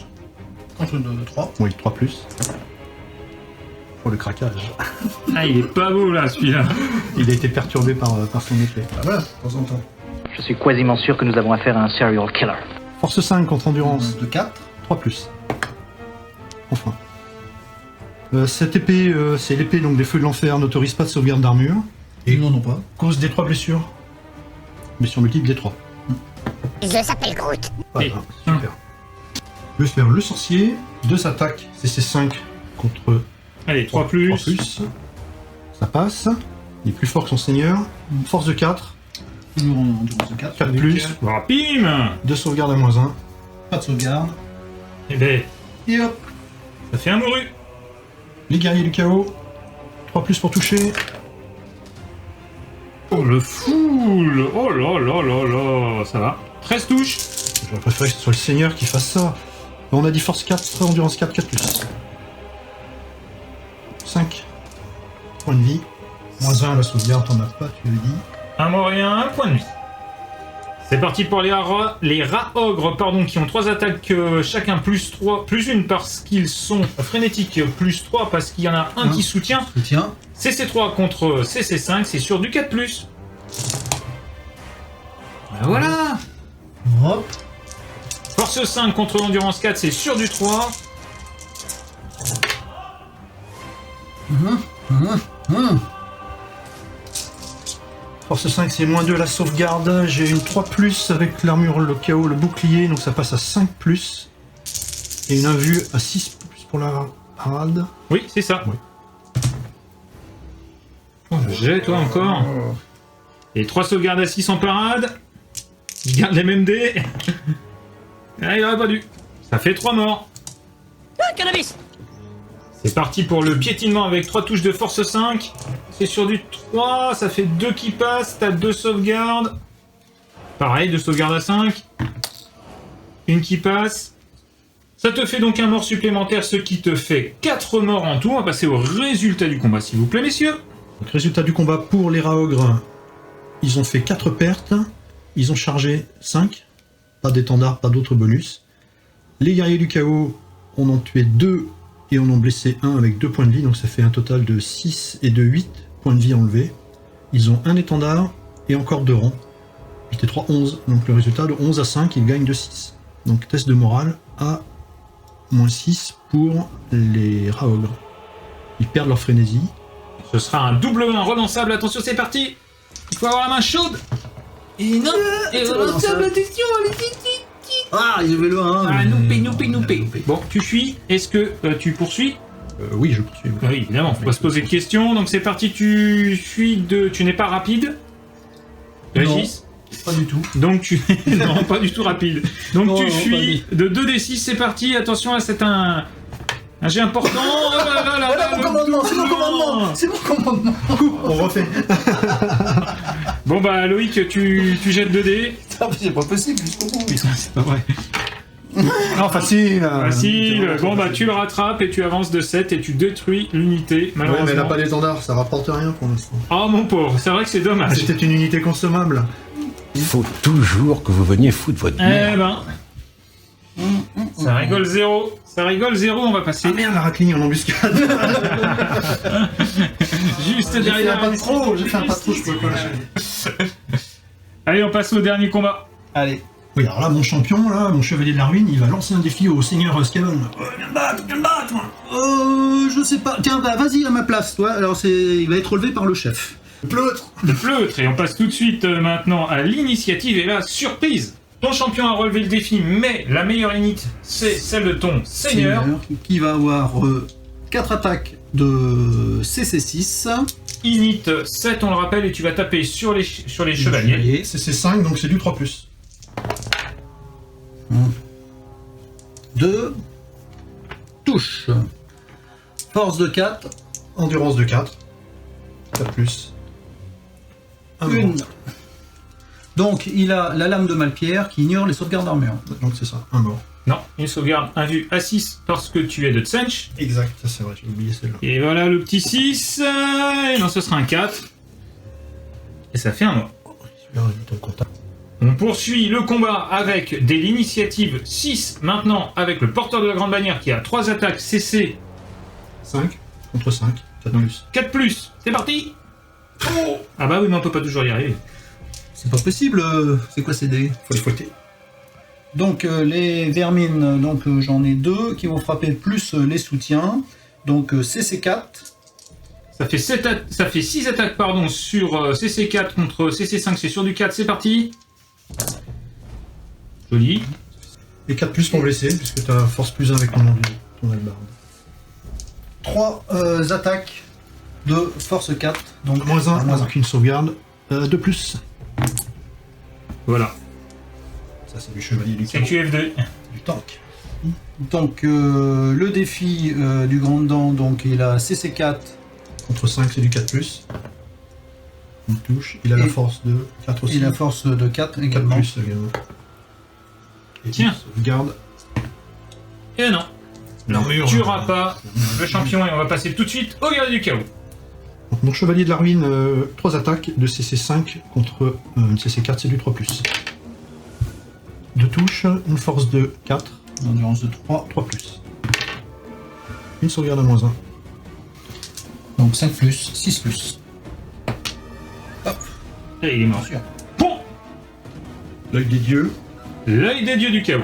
Contre une de 3. Oui, 3+. Oh, le craquage. Ah, il est pas beau là celui-là. Il a été perturbé par son effet. Ah voilà, de temps en temps. Je suis quasiment sûr que nous avons affaire à un serial killer. Force 5 contre endurance. De 4. 3+. Enfin. Cette épée, c'est l'épée donc des feux de l'enfer, n'autorise pas de sauvegarde d'armure. Et ils n'en ont pas. Cause des 3 blessures. Blessure multiple des 3. Je s'appelle Groot. Voilà, super. Je vais faire le sorcier. 2 attaques, CC5 contre... Allez, 3+. 3+. Ça passe. Il est plus fort que son seigneur. Force de 4. Toujours en endurance de 4. 4 plus. Bim. 2 sauvegardes à -1. Pas de sauvegarde. Eh ben, Et hop. ça fait un mouru. Les guerriers du chaos. 3 plus pour toucher. Oh le foule. Oh là là là là. Ça va. 13 touches. J'aurais préféré que ce soit le seigneur qui fasse ça. On a dit force 4, endurance 4, 4 plus. 5 points de vie. -1 à la sauvegarde, t'en as pas, tu le dis. Un mort et un point de vie. C'est parti pour les rats ogres, pardon, qui ont 3 attaques chacun plus 3, plus 1 parce qu'ils sont frénétiques, plus 3 parce qu'il y en a un qui soutient. Soutien. CC3 contre CC5, c'est sur du 4+. Ben voilà. Hop. Force 5 contre endurance 4, c'est sur du 3. Force 5, c'est -2 la sauvegarde. J'ai une 3 plus avec l'armure, le chaos, le bouclier, donc ça passe à 5 plus. Et une invue à 6 plus pour la parade. Oui, c'est ça. Oui. Oh, j'ai toi encore. Et 3 sauvegardes à 6 en parade. Je garde les mêmes dés. Ah, il aurait pas dû. Ça fait 3 morts. Cannabis. C'est parti pour le piétinement avec 3 touches de force 5. C'est sur du 3, ça fait 2 qui passent, t'as 2 sauvegardes. Pareil, 2 sauvegardes à 5. Une qui passe. Ça te fait donc un mort supplémentaire, ce qui te fait 4 morts en tout. On va passer au résultat du combat, s'il vous plaît, messieurs. Donc, résultat du combat pour les rats ogres. Ils ont fait 4 pertes. Ils ont chargé 5. Pas d'étendard, pas d'autres bonus. Les guerriers du chaos en ont tué 2 et en ont blessé 1 avec 2 points de vie. Donc ça fait un total de 6 et de 8 points de vie enlevés. Ils ont un étendard et encore 2 rangs. 8 et 3, 11. Donc le résultat de 11 à 5, ils gagnent de 6. Donc test de morale à -6 pour les rats ogres. Ils perdent leur frénésie. Ce sera un double 1 relançable. Attention, c'est parti. Il faut avoir la main chaude. Et non. Et relançable, attention, Ah, il y avait le 1. Ah, noupé. Bon, tu fuis. Est-ce que tu poursuis? Oui, je poursuis. Oui, évidemment, faut pas se poser de questions. Donc c'est parti, tu fuis de... Tu n'es pas rapide? Régis? Pas du tout. Donc tu... non, pas du tout rapide. Donc Non, tu non, fuis de 2d6, c'est parti. Attention, là, c'est un jet important. Oh là là là là, C'est mon commandement. C'est mon commandement. On refait. Bon bah Loïc, tu jettes 2d. C'est pas possible jusqu'au bout. C'est pas vrai. Non, facile. Facile. Bon bah tu le rattrapes et tu avances de 7 et tu détruis l'unité, Ouais, malheureusement. mais elle n'a pas d'étendard, ça rapporte rien pour l'instant. Oh mon pauvre, c'est vrai que c'est dommage. C'était une unité consommable. Il faut toujours que vous veniez foutre votre Eh merde. ben... Ça rigole zéro. Ça rigole zéro, on va passer... Ah merde, la racligne en embuscade. Juste derrière... J'ai fait un pas trop, je peux pas lâcher. Allez, on passe au dernier combat. Allez. Oui, alors là, mon champion, là, mon chevalier de la ruine, il va lancer un défi au seigneur Skaven. Viens me battre, moi. Je sais pas. Tiens, bah, vas-y à ma place, toi. Alors, il va être relevé par le chef. Pleutre. Le pleutre. Et on passe tout de suite maintenant à l'initiative. Et là, surprise, ton champion a relevé le défi, mais la meilleure unité, c'est celle de ton seigneur. Qui va avoir 4 attaques de CC6. Init 7, on le rappelle, et tu vas taper sur les chevaliers. C'est 5, donc c'est du 3+. 2 touches. Force de 4. Endurance de 4. 4+. Une. Donc il a la lame de Malpierre qui ignore les sauvegardes d'armure. Donc c'est ça, un mort. Non, une sauvegarde invue à 6 parce que tu es de Tsench. Exact, ça c'est vrai, j'ai oublié celle-là. Et voilà le petit 6. Et non, ce sera un 4. Et ça fait un mort. On poursuit le combat avec dès l'initiative 6 maintenant avec le porteur de la grande bannière qui a 3 attaques CC. 5 contre 5, 4+. 4+, c'est parti. Oh ah bah oui, mais on peut pas toujours y arriver. C'est pas possible, c'est quoi ces dés? Faut les fouetter. Donc les vermines, donc j'en ai 2 qui vont frapper plus les soutiens. Donc CC4. Ça fait 6 attaques pardon, sur CC4 contre CC5, c'est sur du 4, c'est parti. Joli. Et 4+ pour blesser, puisque tu as force +1 avec ton albarde. 3 attaques de force 4. Donc moins 1, moins avec une sauvegarde de plus. Voilà. Ça, c'est du chevalier du chaos. CQF2. Du tank. Donc le défi du grand dent, donc il a CC4. Contre 5, c'est du 4+. Une touche. Il a la force de 4 aussi. Et la force de 4 4+, également. également. Et Tiens. Sauvegarde. Et non. L'armure. On ne tuera pas le champion et on va passer tout de suite au guerrier du chaos. Donc, mon chevalier de la ruine, 3 attaques de CC5 contre une CC4, c'est du 3+. 2 touches, une force de 4. Endurance de 3. 3+. Une sauvegarde à moins 1. Donc 5+, 6+. Hop. Et il est mort. Sûr. Bon. L'œil des dieux. L'œil des dieux du chaos.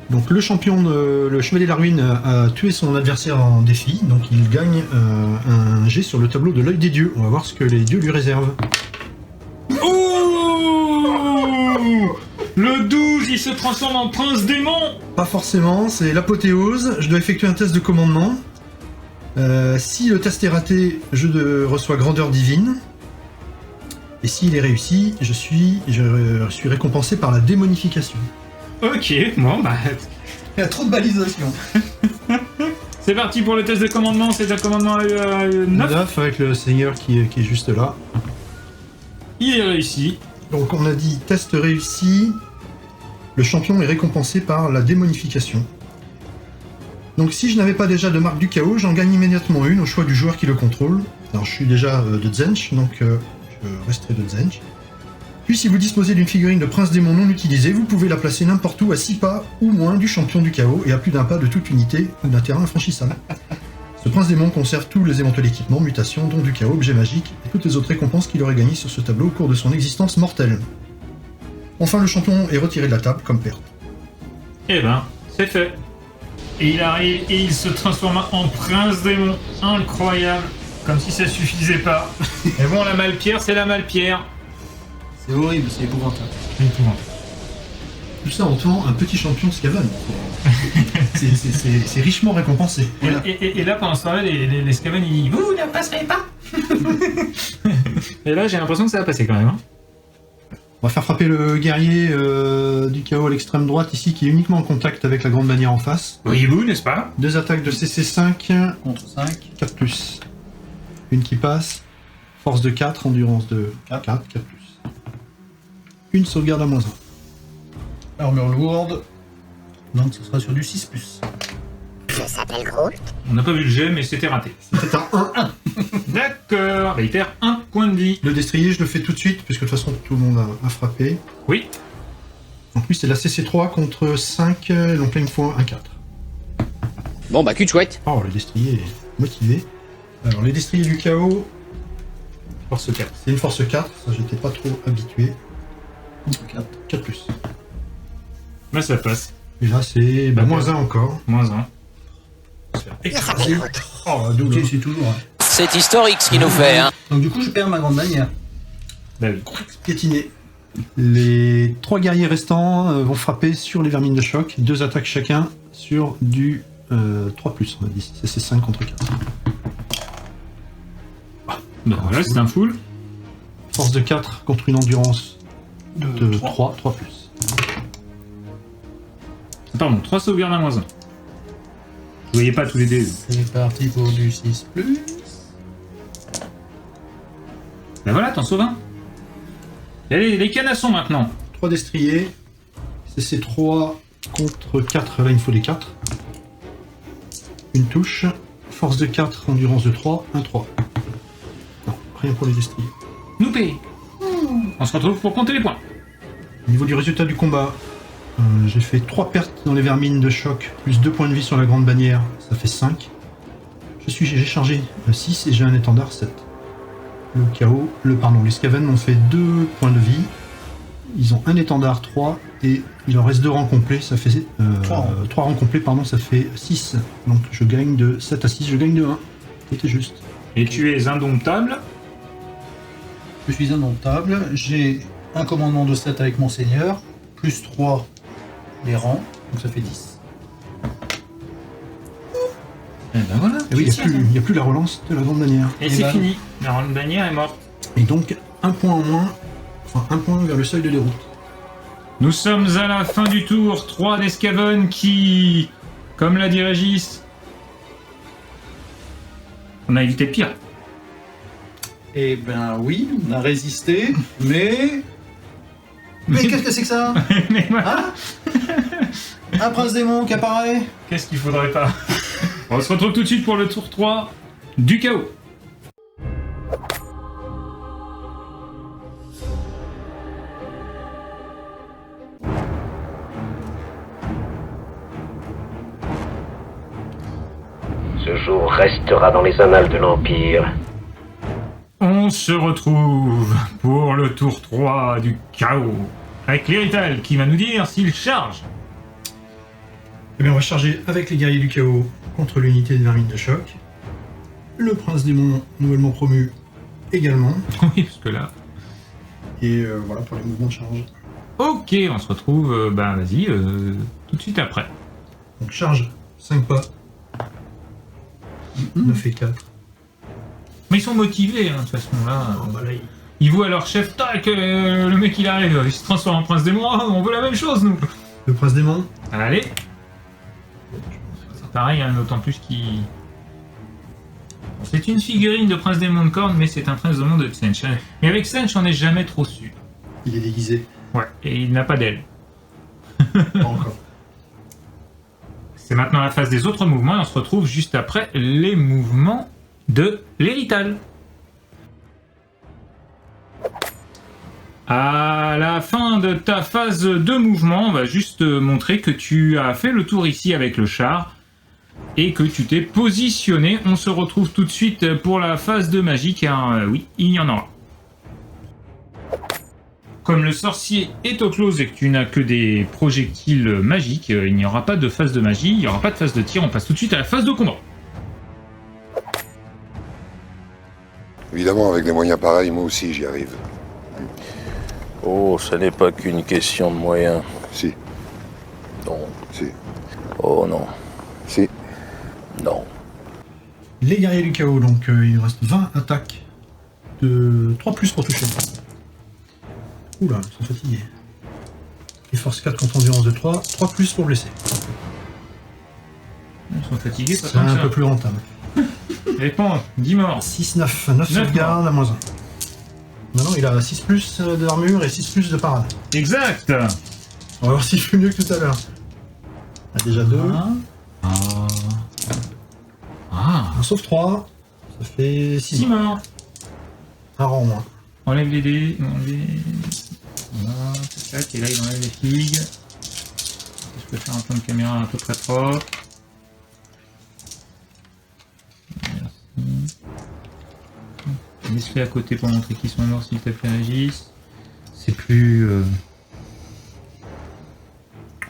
Donc le champion, le chevalier de la ruine a tué son adversaire en défi, donc il gagne un jet sur le tableau de l'œil des dieux. On va voir ce que les dieux lui réservent. Ouh, le 12, il se transforme en prince démon. Pas forcément, c'est l'apothéose. Je dois effectuer un test de commandement. Si le test est raté, je reçois grandeur divine. Et s'il est réussi, je suis récompensé par la démonification. Ok, bon bah... Il y a trop de balisation. C'est parti pour le test de commandement, c'est un commandement 9. 9 avec le seigneur qui est juste là. Il est réussi. Donc on a dit test réussi. Le champion est récompensé par la démonification. Donc si je n'avais pas déjà de marque du chaos, j'en gagne immédiatement une au choix du joueur qui le contrôle. Alors je suis déjà de Zench, donc je resterai de Zench. Puis si vous disposez d'une figurine de prince démon non utilisée, vous pouvez la placer n'importe où à 6 pas ou moins du champion du chaos et à plus d'un pas de toute unité ou d'un terrain infranchissable. Ce prince démon conserve tous les éventuels équipements, mutations, dons du chaos, objets magiques et toutes les autres récompenses qu'il aurait gagnées sur ce tableau au cours de son existence mortelle. Enfin, le champion est retiré de la table comme perte. Eh ben, c'est fait. Et il arrive et il se transforme en prince démon. Incroyable. Comme si ça suffisait pas. Et bon, la Malpierre, c'est la Malpierre. C'est horrible, c'est épouvantable. C'est épouvantable. Tout ça en tuant un petit champion Skaven. C'est richement récompensé. Voilà. Et là, pendant ce temps-là, les Skaven, ils disent « Vous ne passerez pas !» Et là, j'ai l'impression que ça va passer quand même. Hein. On va faire frapper le guerrier du chaos à l'extrême droite ici, qui est uniquement en contact avec la grande bannière en face. Voyez-vous, n'est-ce pas? 2 attaques de CC5. Contre 5. 4+. Une qui passe. Force de 4, endurance de 4+. Une sauvegarde à moins 1. Armure lourde. Donc ce sera sur du 6+. Ça s'appelle Groot. On n'a pas vu le jet, mais c'était raté. C'était un 1-1. D'accord. Bah, il perd 1 point de vie. Le destrier, je le fais tout de suite, puisque de toute façon tout le monde a frappé. Oui. En plus, c'est la CC3 contre 5, donc là il me faut un 4. Bon bah cul de chouette. Oh, le destrier est motivé. Alors, les destriers du chaos, Force 4. c'est une force 4, ça j'étais pas trop habitué. 4+. Là, ça passe. Et là, c'est moins 1 encore. Moins 1. Ça s'appelle Groot. Oh, double. C'est toujours. Hein. C'est historique ce qu'il nous fait, hein. Donc du coup je perds ma grande bannière. Bah oui. Piétiné. Les 3 guerriers restants vont frapper sur les vermines de choc. 2 attaques chacun sur du 3+, on a dit. C'est 5 contre 4. Bah voilà, c'est un full. Force de 4 contre une endurance de 3+. Pardon, 3 sauvegardes à moins 1. Vous voyez pas tous les dés. C'est parti pour du 6+. Bah voilà, t'en sauves un. Allez, les canassons maintenant. 3 destriers. C'est 3 contre 4. Là, il me faut des 4. Une touche. Force de 4, endurance de 3. 1, 3. Non, rien pour les destriers. Noupé. On se retrouve pour compter les points. Au niveau du résultat du combat, j'ai fait 3 pertes dans les vermines de choc, plus 2 points de vie sur la grande bannière, ça fait 5. J'ai chargé 6 et j'ai un étendard 7. Le chaos, les Skaven m'ont fait 2 points de vie. Ils ont un étendard 3 et il leur reste 2 rangs complets, ça fait 3 rangs complets, pardon, ça fait 6. Donc je gagne de 7 à 6, je gagne de 1. C'était juste. Et tu es indomptable. Je suis indomptable. J'ai un commandement de 7 avec mon seigneur, plus 3 les rangs, donc ça fait 10. Et ben voilà. Et oui, il n'y a plus la relance de la grande bannière. Et c'est fini. La grande bannière est morte. Et donc, un point en moins, enfin un point vers le seuil de déroute. Nous sommes à la fin du tour. 3 d'Escaven qui, comme l'a dit Régis, on a évité le pire. Eh ben oui, on a résisté, mais... Mais qu'est-ce que c'est que ça? Mais voilà. Hein? Un prince démon qui apparaît? Qu'est-ce qu'il faudrait pas? On se retrouve tout de suite pour le tour 3 du chaos. Ce jour restera dans les annales de l'Empire. On se retrouve pour le tour 3 du chaos. Avec Lérital qui va nous dire s'il charge. Eh bien, on va charger avec les guerriers du chaos contre l'unité de vermine de choc. Le prince démon, nouvellement promu, également. Oui, parce que là... Et voilà pour les mouvements de charge. Ok, on se retrouve, vas-y, tout de suite après. Donc charge, 5 pas. 9 et 4. Mais ils sont motivés, hein, de toute façon, là. Ils voient leur chef, tac, le mec il arrive, il se transforme en prince démon, on veut la même chose, nous. Le prince démon. Allez. C'est pareil, hein, d'autant plus qu'il... C'est une figurine de prince démon de corne, mais c'est un prince démon de Tsench. Mais avec Tsench, on n'est jamais trop sûr. Il est déguisé. Ouais, et il n'a pas d'aile. Pas encore. C'est maintenant la phase des autres mouvements, et on se retrouve juste après les mouvements de l'Hérital. À la fin de ta phase de mouvement, on va juste montrer que tu as fait le tour ici avec le char et que tu t'es positionné. On se retrouve tout de suite pour la phase de magie, car oui, il y en aura. Comme le sorcier est au close et que tu n'as que des projectiles magiques, il n'y aura pas de phase de magie, il n'y aura pas de phase de tir, on passe tout de suite à la phase de combat. Évidemment, avec des moyens pareils, moi aussi j'y arrive. Oh, ce n'est pas qu'une question de moyens. Si. Non. Si. Oh non. Si. Non. Les guerriers du chaos, donc il nous reste 20 attaques de 3 plus pour toucher. Oula, ils sont fatigués. Et force 4 contre endurance de 3, 3 plus pour blesser. Ils sont fatigués, pas c'est un peu plus rentable. Réponds, 10 morts. 6, 9 sauvegardes à moins 1. Maintenant, il a 6 plus d'armure et 6 plus de parade. Exact. On va voir s'il fait mieux que tout à l'heure. Il a déjà 2. On sauve 3. Ça fait 6 morts. Un rang en moins. Enlève les dés. Voilà, tac, et là il enlève les figues. Je peux faire un plan de caméra à peu près propre. Merci. Laisse-les à côté pour montrer qu'ils sont morts s'il te plaît, Régis. C'est plus...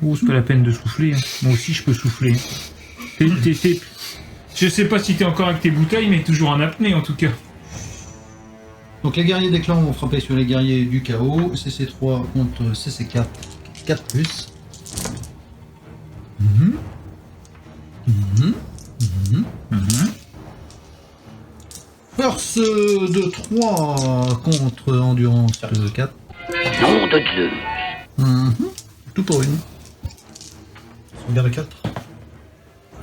Oh, c'est pas la peine de souffler. Hein. Moi aussi je peux souffler. Je sais pas si t'es encore avec tes bouteilles, mais toujours en apnée en tout cas. Donc les guerriers des clans vont frapper sur les guerriers du chaos. CC3 contre CC4. 4 plus. Force de 3 contre endurance de 4. Nom de Dieu. Tout pour une. Sauvegarde de 4.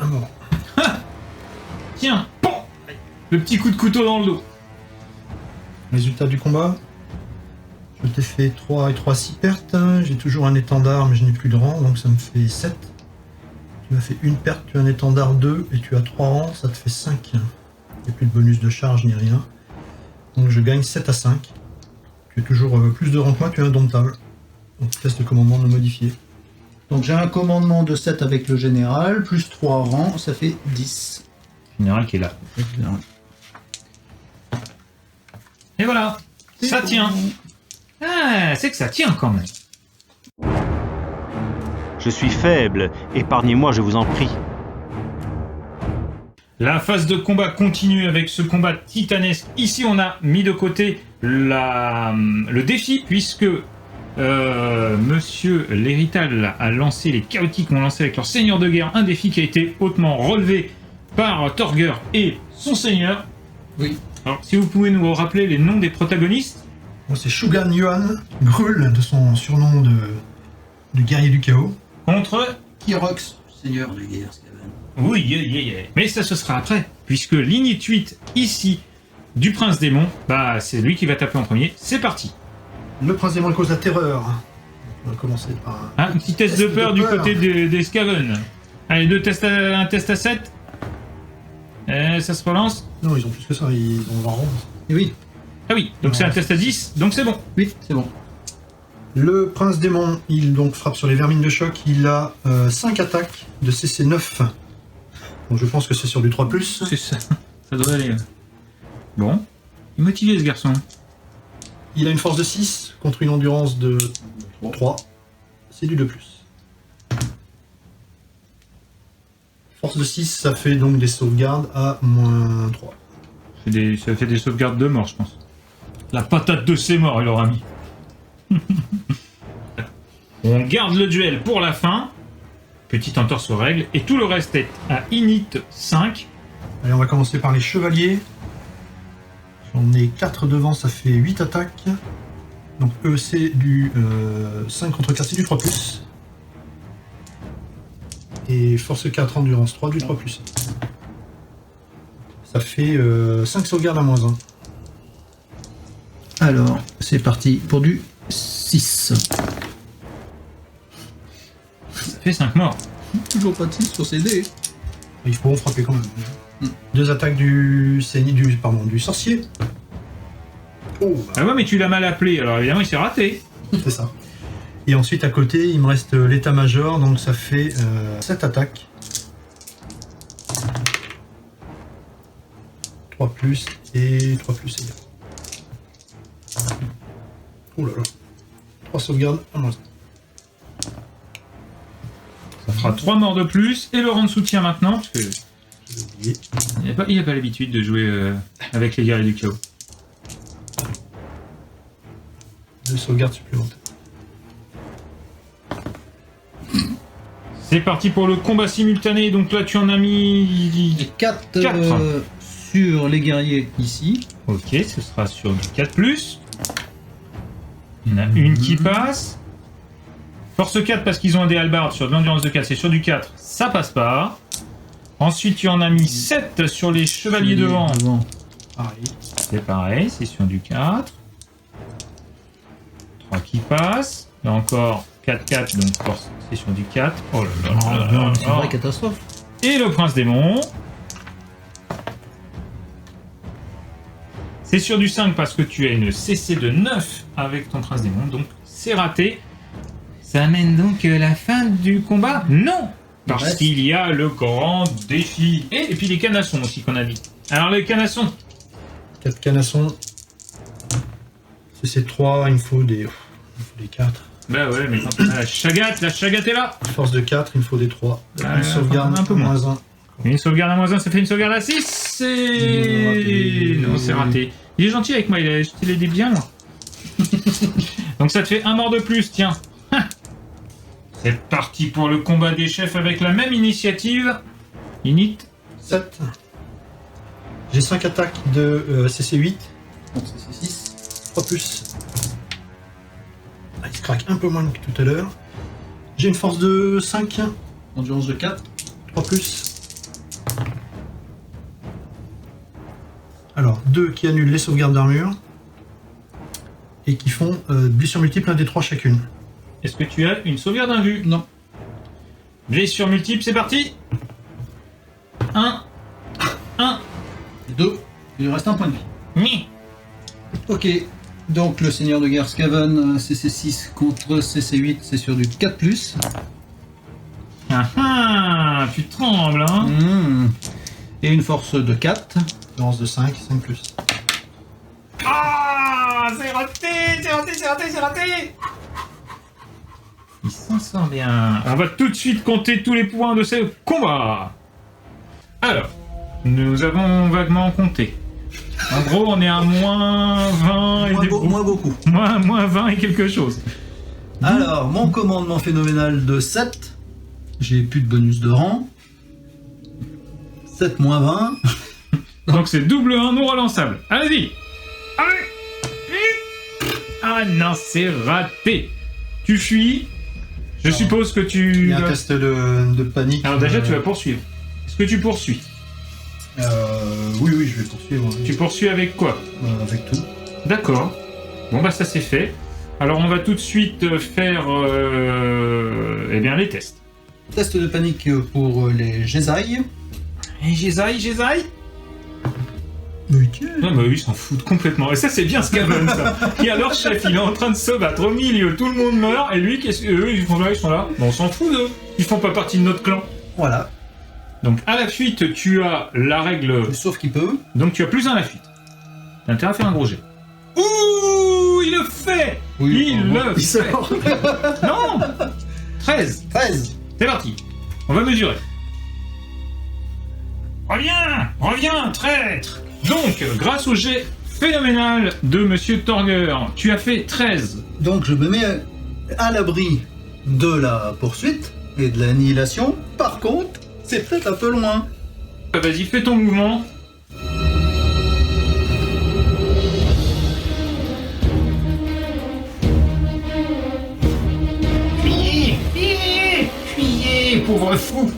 Un mort. Tiens, bon, le petit coup de couteau dans le dos. Résultat du combat. Je t'ai fait 3 et 3, 6 pertes. J'ai toujours un étendard, mais je n'ai plus de rang, donc ça me fait 7. Tu m'as fait une perte, tu as un étendard 2 et tu as 3 rangs, ça te fait 5. Il n'y a plus de bonus de charge ni rien. Donc je gagne 7 à 5. Tu as toujours plus de rangs que moi, tu es indomptable. Donc test de commandement non modifié. Donc j'ai un commandement de 7 avec le général, plus 3 rangs, ça fait 10. Général qui est là. Et voilà, ça tient. Ah, c'est que ça tient quand même. Je suis faible, épargnez-moi, je vous en prie. La phase de combat continue avec ce combat titanesque. Ici, on a mis de côté le défi, puisque Monsieur Lérital a lancé, les chaotiques ont lancé avec leur seigneur de guerre un défi qui a été hautement relevé par Torger et son seigneur. Oui. Alors, si vous pouvez nous rappeler les noms des protagonistes. Bon, c'est Shugan Yuan, Grul de son surnom de guerrier du chaos. Contre Kyrox, seigneur de guerre, Skaven. Oui, mais ça ce sera après, puisque lignée 8 ici du prince démon, bah c'est lui qui va taper en premier. C'est parti. Le prince démon cause la terreur. On va commencer par un petit test de peur du côté des Skaven. Allez, un test à 7. Ça se relance. Non, ils ont plus que ça, ils ont leur rond. Et oui. Ah oui, donc c'est un test à 10, donc c'est bon. Oui, c'est bon. Le prince démon, il donc frappe sur les vermines de choc, il a 5 attaques de CC 9. Donc je pense que c'est sur du 3+. C'est ça, ça devrait aller. Bon, il est motivé ce garçon. Il a une force de 6 contre une endurance de 3. C'est du 2+. Force de 6, ça fait donc des sauvegardes à -3. Ça fait des sauvegardes de mort, je pense. La patate de ses morts, il aura mis. On garde le duel pour la fin. Petite entorse aux règles. Et tout le reste est à init 5. Allez, on va commencer par les chevaliers. J'en ai 4 devant, ça fait 8 attaques. Donc eux, c'est du 5 contre 4, c'est du 3+. Et force 4, endurance 3, du 3+. Ça fait 5 sauvegardes à -1. Alors, c'est parti pour du 6. Ça fait 5 morts. Toujours pas de 6 sur ces dés. Il faut frapper quand même. 2 attaques du sorcier. Oh, bah. Ah ouais, mais tu l'as mal appelé, alors évidemment il s'est raté. C'est ça. Et ensuite à côté, il me reste l'état-major, donc ça fait 7 attaques. 3+ et 3+ égal. Oh là là. 3 sauvegardes à -1. Ça fera 3 morts de plus, et le rang de soutien maintenant, parce que il n'a pas l'habitude de jouer avec les guerriers du chaos. 2 sauvegardes supplémentaires. C'est parti pour le combat simultané, donc là tu en as mis 4 sur les guerriers ici. Ok, ce sera sur du 4+. Il y en a une qui passe. Force 4 parce qu'ils ont un dé hallebarde sur de l'endurance de 4, c'est sur du 4, ça passe pas. Ensuite tu en as mis 7 sur les chevaliers devant. C'est pareil, c'est sur du 4. 3 qui passent. Là encore 4-4, donc force, c'est sur du 4. Oh là là, c'est une vraie catastrophe. Et le prince démon. C'est sur du 5 parce que tu as une CC de 9 avec ton prince démon, donc c'est raté. Ça amène donc la fin du combat? Non! Parce qu'il y a le grand défi. Et puis les canassons aussi qu'on a dit. Alors les canassons. 4 canassons. C'est 3, il me faut des 4. Bah ouais, mais quand on a la chagate est là. Force de 4, il me faut des 3. Une sauvegarde un peu moins. -1. Une sauvegarde à -1, ça fait une sauvegarde à 6. Non, c'est raté. Il est gentil avec moi, il a jeté les dés bien, moi. Donc ça te fait un mort de plus, tiens. C'est parti pour le combat des chefs avec la même initiative. Init 7. J'ai 5 attaques de CC8. Donc CC6. 3+. Ah, il se craque un peu moins que tout à l'heure. J'ai une force de 5. Endurance de 4. 3+. Alors, 2 qui annulent les sauvegardes d'armure. Et qui font blessure multiple, 1 des 3 chacune. Est-ce que tu as une sauvegarde invue? Non. Blessure multiple, c'est parti. 1. 2. Il lui reste un point de vie. Oui. Ok. Donc le seigneur de guerre Skaven, CC6 contre CC8, c'est sur du 4+. Ah, tu trembles, hein. Et une force de 4. Endurance de 5, 5+. Ah, c'est raté. Il s'en sort bien. On va tout de suite compter tous les points de ce combat. Alors, nous avons vaguement compté. En gros, on est à -20 et moins beaucoup. Moins 20 et quelque chose. Alors, mon commandement phénoménal de 7. J'ai plus de bonus de rang. Peut-être moins 20. Donc c'est double 1 non relançable. Allez-y. Allez. Ah non, c'est raté. Tu fuis. Je suppose que tu... Il y a un test de panique. Alors déjà, tu vas poursuivre. Est-ce que tu poursuis? Oui, je vais poursuivre. Tu poursuis avec quoi? Avec tout. D'accord. Bon bah ça c'est fait. Alors on va tout de suite faire eh bien les tests. Test de panique pour les Jésailles. Et Jésailles Mais tiens. Non bah oui, ils s'en foutent complètement. Et ça c'est bien Skaven ça. Il y a leur chef, il est en train de se battre au milieu, tout le monde meurt, et lui, eux ils sont là. Bon, on s'en fout d'eux. Ils font pas partie de notre clan. Voilà. Donc à la fuite, tu as la règle... Sauf qu'il peut. Donc tu as plus 1 à la fuite. T'as intérêt à faire un gros jet. Ouh, il le fait. Oui, il sort. Non 13. C'est parti. On va mesurer. Reviens, traître. Donc, grâce au jet phénoménal de Monsieur Torger, tu as fait 13. Donc je me mets à l'abri de la poursuite et de l'annihilation. Par contre, c'est peut-être un peu loin. Vas-y, fais ton mouvement. Fuyez, pauvre fou.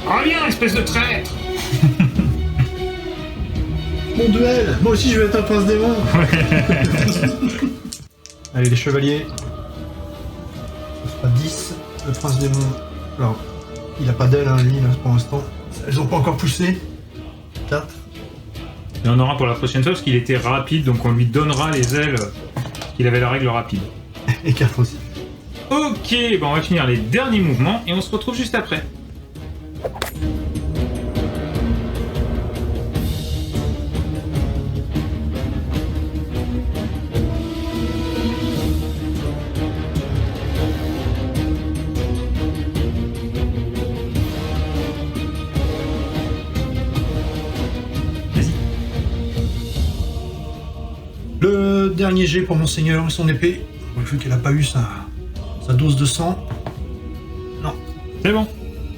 Reviens, espèce de traître. Mon duel. Moi aussi je vais être un prince démon. Allez les chevaliers. Ça fera 10. Le prince démon. Alors, il a pas d'aile lui là pour l'instant. Elles ont pas encore poussé. 4. Il y en aura pour la prochaine fois parce qu'il était rapide, donc on lui donnera les ailes qu'il avait la règle rapide. Et 4 aussi. Ok, bon on va finir les derniers mouvements et on se retrouve juste après. Le dernier jet pour Monseigneur et son épée. Vu qu'elle a pas eu sa dose de sang. Non. C'est bon.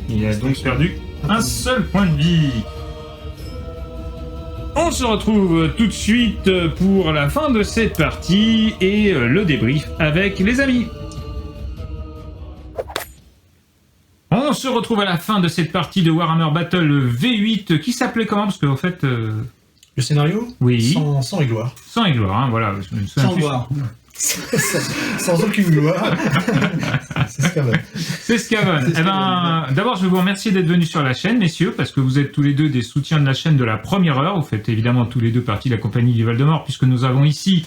Il a donc perdu un seul point de vie. On se retrouve tout de suite pour la fin de cette partie et le débrief avec les amis. On se retrouve à la fin de cette partie de Warhammer Battle V8 qui s'appelait comment? Parce qu'en fait... Le scénario? Oui. Sans et gloire. Sans et gloire, hein, voilà. Sans gloire. Sans aucune gloire. C'est Skaven. C'est Skaven. Eh ben, d'abord, je vais vous remercier d'être venus sur la chaîne, messieurs, parce que vous êtes tous les deux des soutiens de la chaîne de la première heure. Vous faites évidemment tous les deux partie de la compagnie du Val-de-Mort, puisque nous avons ici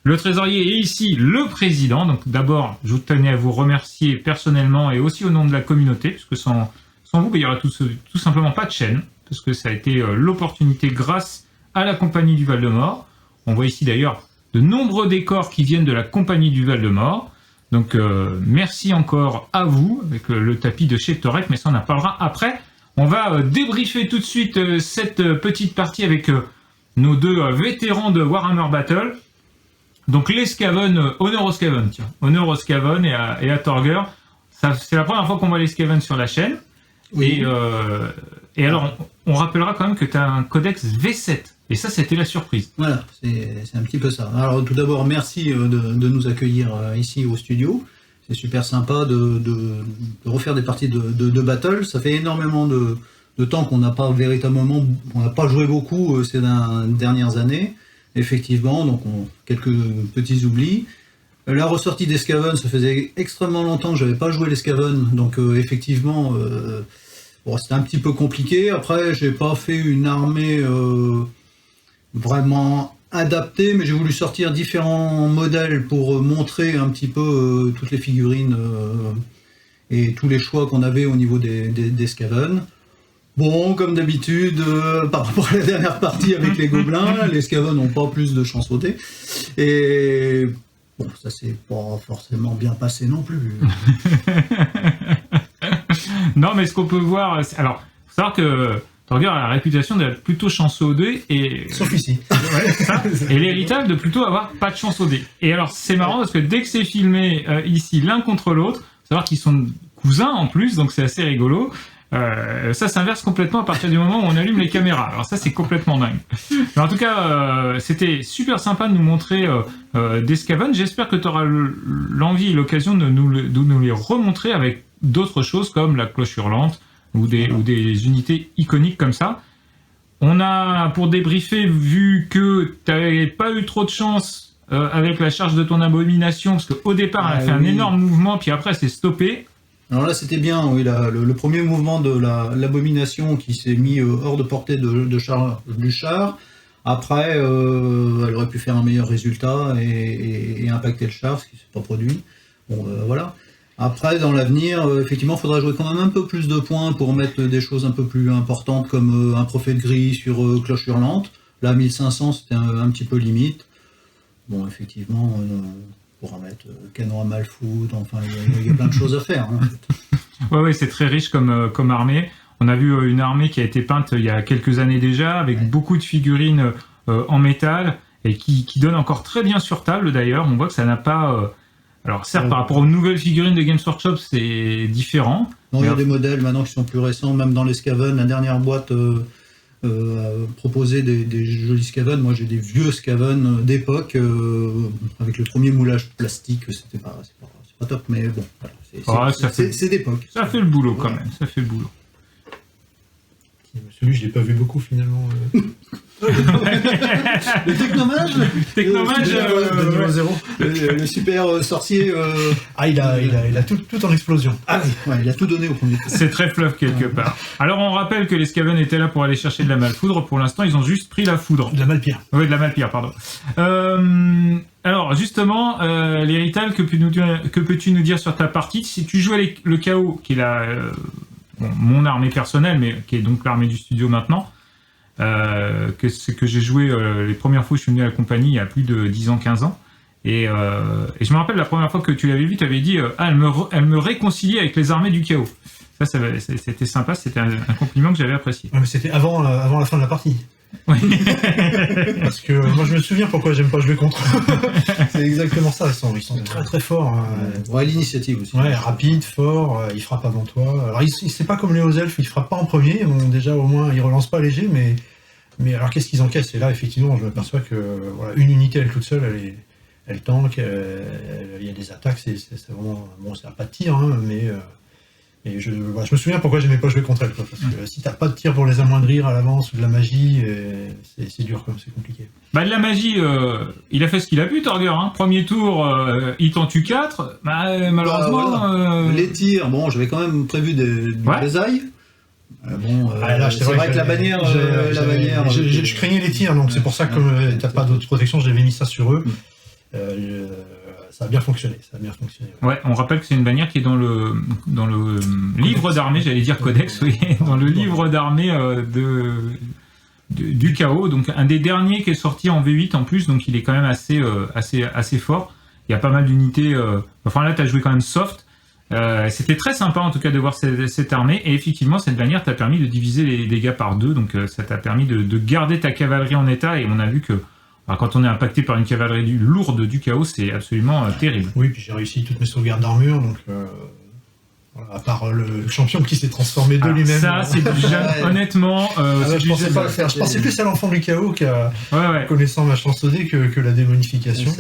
le trésorier et ici le président. Donc d'abord, je tenais à vous remercier personnellement et aussi au nom de la communauté, puisque sans vous, il n'y aurait tout simplement pas de chaîne, parce que ça a été l'opportunité grâce à la compagnie du Val-de-Mort. On voit ici d'ailleurs de nombreux décors qui viennent de la compagnie du Val-de-Mort. Donc merci encore à vous avec le tapis de chez Torek, mais ça on en parlera après. On va débriefer tout de suite cette petite partie avec nos deux vétérans de Warhammer Battle. Donc les Skaven, honneur aux Skaven, tiens. Honneur aux Skaven et à Torger. C'est la première fois qu'on voit les Skaven sur la chaîne. Oui. Et alors, on rappellera quand même que tu as un codex V7. Et ça, c'était la surprise. Voilà, c'est un petit peu ça. Alors tout d'abord, merci de nous accueillir ici au studio. C'est super sympa de refaire des parties de battle. Ça fait énormément de temps qu'on n'a pas véritablement, on n'a pas joué beaucoup ces dernières années. Effectivement, donc quelques petits oublis. La ressortie des Skaven, ça faisait extrêmement longtemps que je n'avais pas joué les Skaven. Donc effectivement, bon, c'était un petit peu compliqué. Après, j'ai pas fait une armée... vraiment adapté, mais j'ai voulu sortir différents modèles pour montrer un petit peu toutes les figurines et tous les choix qu'on avait au niveau des Skaven. Bon, comme d'habitude, par rapport à la dernière partie avec les gobelins, les Skaven n'ont pas plus de chance sautée. Et bon, ça s'est pas forcément bien passé non plus. Non, mais ce qu'on peut voir... Alors, faut savoir que Torger a la réputation d'être plutôt chanceux au dé, et... Sauf ici. Et l'héritage de plutôt avoir pas de chance au dé. Et alors, c'est marrant parce que dès que c'est filmé ici l'un contre l'autre, savoir qu'ils sont cousins en plus, donc c'est assez rigolo. Ça s'inverse complètement à partir du moment où on allume les caméras. Alors ça, c'est complètement dingue. Mais en tout cas, c'était super sympa de nous montrer des Skaven. J'espère que tu auras l'envie et l'occasion de nous les remontrer avec d'autres choses comme la cloche hurlante ou des unités iconiques comme ça. On a, pour débriefer, vu que tu n'avais pas eu trop de chance avec la charge de ton abomination, parce qu'au départ, elle a fait un énorme mouvement, puis après, c'est stoppé. Alors là, c'était bien, oui, le premier mouvement de l'abomination qui s'est mis hors de portée du char. Après, elle aurait pu faire un meilleur résultat et impacter le char, ce qui ne s'est pas produit. Bon, voilà. Après, dans l'avenir, effectivement, il faudra jouer quand même un peu plus de points pour mettre des choses un peu plus importantes, comme un prophète gris sur cloche hurlante. Là, 1500, c'était un petit peu limite. Bon, effectivement... on pourra mettre canon à Malfoudre, enfin il y a plein de choses à faire. Hein, en fait. Ouais, c'est très riche comme armée. On a vu une armée qui a été peinte il y a quelques années déjà, avec beaucoup de figurines en métal, et qui donne encore très bien sur table d'ailleurs. On voit que ça n'a pas... Alors certes, par rapport aux nouvelles figurines de Games Workshop, c'est différent. Non, il y a des modèles maintenant qui sont plus récents, même dans les Skaven, la dernière boîte... proposer des jolis Skaven. Moi j'ai des vieux Skaven d'époque avec le premier moulage plastique, c'est pas top, mais bon, voilà, c'est d'époque. Ça fait le boulot quand même, ça fait le boulot. Celui je l'ai pas vu beaucoup finalement. Le Technomage de niveau 0. Le super sorcier. Ah, il a tout en explosion. Ah oui, ouais, il a tout donné au premier coup. C'est très fluff quelque part. Alors on rappelle que les Skaven étaient là pour aller chercher de la malfoudre. Pour l'instant, ils ont juste pris la foudre. De la malpire. Oui, de la malpire, pardon. Alors justement, l'héritage, que peux-tu nous dire sur ta partie? Si tu jouais le chaos, qui est mon armée personnelle, mais qui est donc l'armée du studio maintenant, que j'ai joué les premières fois où je suis venu à la compagnie il y a plus de 10 ans, 15 ans. Et je me rappelle la première fois que tu l'avais vu, tu avais dit elle me réconcilie avec les armées du chaos. Ça c'était sympa, c'était un compliment que j'avais apprécié. Ouais, mais c'était avant la fin de la partie. Oui. Parce que moi je me souviens pourquoi j'aime pas jouer contre eux. C'est exactement ça, ils sont très très forts. Hein. Ouais, l'initiative aussi. Ouais, rapide, fort, ils frappent avant toi. Alors c'est pas comme les hauts elfes, ils frappent pas en premier, déjà au moins ils relancent pas léger, mais alors qu'est-ce qu'ils encaissent? Et là effectivement je m'aperçois que voilà, une unité elle toute seule, elle tank, il y a des attaques, c'est vraiment... Bon, ça n'a pas de tir, hein, mais... Et je me souviens pourquoi j'aimais pas jouer contre elle, quoi, parce que si t'as pas de tir pour les amoindrir à l'avance ou de la magie, c'est dur, c'est compliqué. Bah de la magie, il a fait ce qu'il a pu, Torger. Hein. Premier tour, il t'en tue 4. Malheureusement... Voilà. Les tirs, bon, j'avais quand même prévu des ailes. C'est vrai que la bannière... Je craignais les tirs, donc c'est pour ça que t'as pas d'autre protection, j'avais mis ça sur eux. Ça a bien fonctionné, Ouais, on rappelle que c'est une bannière qui est dans le livre d'armée, j'allais dire codex, oui, dans le livre d'armée du chaos, donc un des derniers qui est sorti en V8 en plus, donc il est quand même assez fort. Il y a pas mal d'unités, enfin là tu as joué quand même soft. C'était très sympa en tout cas de voir cette armée, et effectivement cette bannière t'a permis de diviser les dégâts par 2, donc ça t'a permis de garder ta cavalerie en état, et on a vu que quand on est impacté par une cavalerie lourde du chaos, c'est absolument terrible. Oui, puis j'ai réussi toutes mes sauvegardes d'armure, donc voilà, à part le champion qui s'est transformé de lui-même. Ça, c'est du jeune, honnêtement. Je pensais pas le faire. Je pensais plus à l'enfant du chaos connaissant ma chance au dé que la démonification.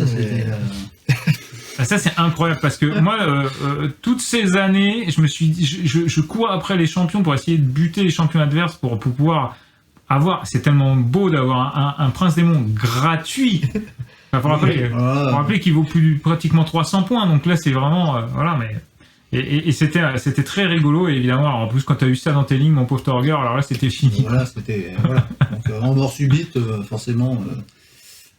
Ça, c'est incroyable parce que moi, toutes ces années, je cours après les champions pour essayer de buter les champions adverses pour pouvoir c'est tellement beau d'avoir un prince démon gratuit. Enfin, faut rappeler qu'il vaut pratiquement 300 points, donc là c'est vraiment voilà, mais et c'était très rigolo, et évidemment alors, en plus quand t'as eu ça dans tes lignes, mon pauvre Torger, alors là c'était fini. Voilà, c'était donc en mort subite, forcément.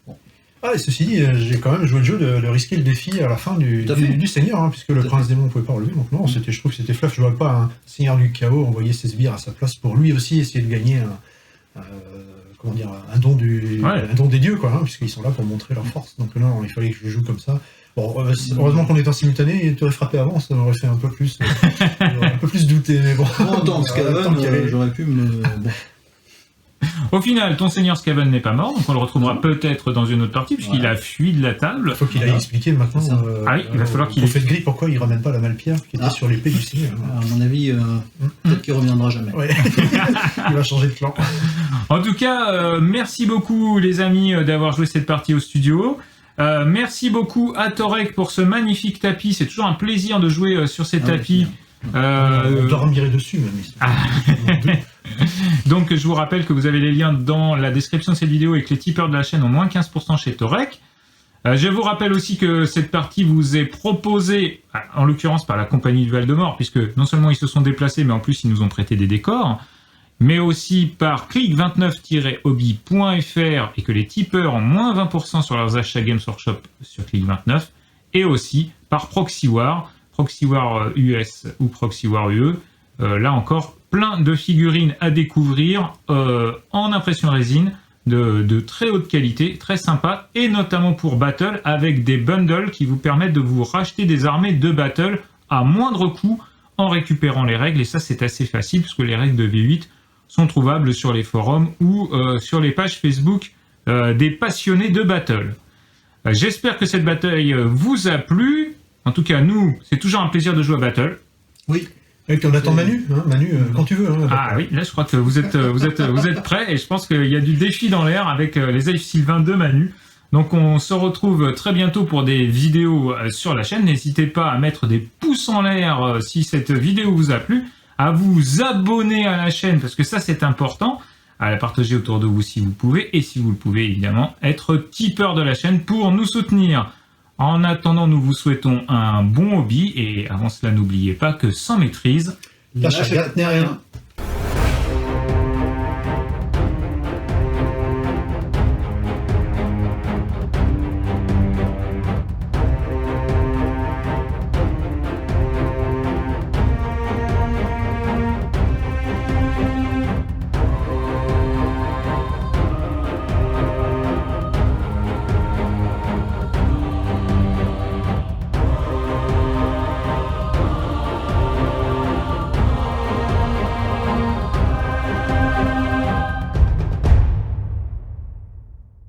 Bon. Ah, et ceci dit, j'ai quand même joué le jeu de risquer le défi à la fin du seigneur, hein, puisque le prince démon ne pouvait pas relever, donc non, je trouve que c'était fluff. Je vois pas un seigneur du chaos envoyer ses sbires à sa place pour lui aussi essayer de gagner un don des dieux, quoi, hein, puisqu'ils sont là pour montrer leur force. Donc non, il fallait que je joue comme ça. Bon, heureusement qu'on est en simultané, et tu aurais frappé avant, ça m'aurait fait un peu plus douter, mais bon. En tant que Skaven, j'aurais pu me... Bon. Au final, ton seigneur Scaven n'est pas mort, donc on le retrouvera peut-être dans une autre partie, puisqu'il a fui de la table. Il faut qu'il aille expliquer maintenant. Ah oui, il va falloir qu'il... Au fait gris, pourquoi il ramène pas la Malpierre qui était sur l'épée du seigneur. À mon avis, peut-être qu'il reviendra jamais. Ouais. Il va changer de clan. En tout cas, merci beaucoup les amis d'avoir joué cette partie au studio. Merci beaucoup à Torek pour ce magnifique tapis. C'est toujours un plaisir de jouer sur ces tapis. On dormirait dessus même. Donc je vous rappelle que vous avez les liens dans la description de cette vidéo et que les tipeurs de la chaîne ont moins 15% chez Torek. Je vous rappelle aussi que cette partie vous est proposée, en l'occurrence par la compagnie du Val-de-Mort, puisque non seulement ils se sont déplacés, mais en plus ils nous ont prêté des décors, mais aussi par click29-hobby.fr et que les tipeurs ont moins 20% sur leurs achats Games Workshop sur Click29, et aussi par Proxywar US ou Proxywar UE. Là encore, plein de figurines à découvrir en impression résine de très haute qualité, très sympa, et notamment pour Battle, avec des bundles qui vous permettent de vous racheter des armées de Battle à moindre coût en récupérant les règles, et ça c'est assez facile puisque les règles de V8 sont trouvables sur les forums ou sur les pages Facebook des passionnés de Battle. J'espère que cette bataille vous a plu. En tout cas, nous, c'est toujours un plaisir de jouer à Battle. Oui. Et puis on attend Manu, hein, Manu, quand tu veux. Hein, ah oui, là je crois que vous êtes prêts et je pense qu'il y a du défi dans l'air avec les Elfes Sylvains de Manu. Donc on se retrouve très bientôt pour des vidéos sur la chaîne. N'hésitez pas à mettre des pouces en l'air si cette vidéo vous a plu, à vous abonner à la chaîne parce que ça c'est important, à la partager autour de vous si vous pouvez, et si vous le pouvez évidemment, être tipeur de la chaîne pour nous soutenir. En attendant, nous vous souhaitons un bon hobby, et avant cela, n'oubliez pas que sans maîtrise, la chatte n'est rien.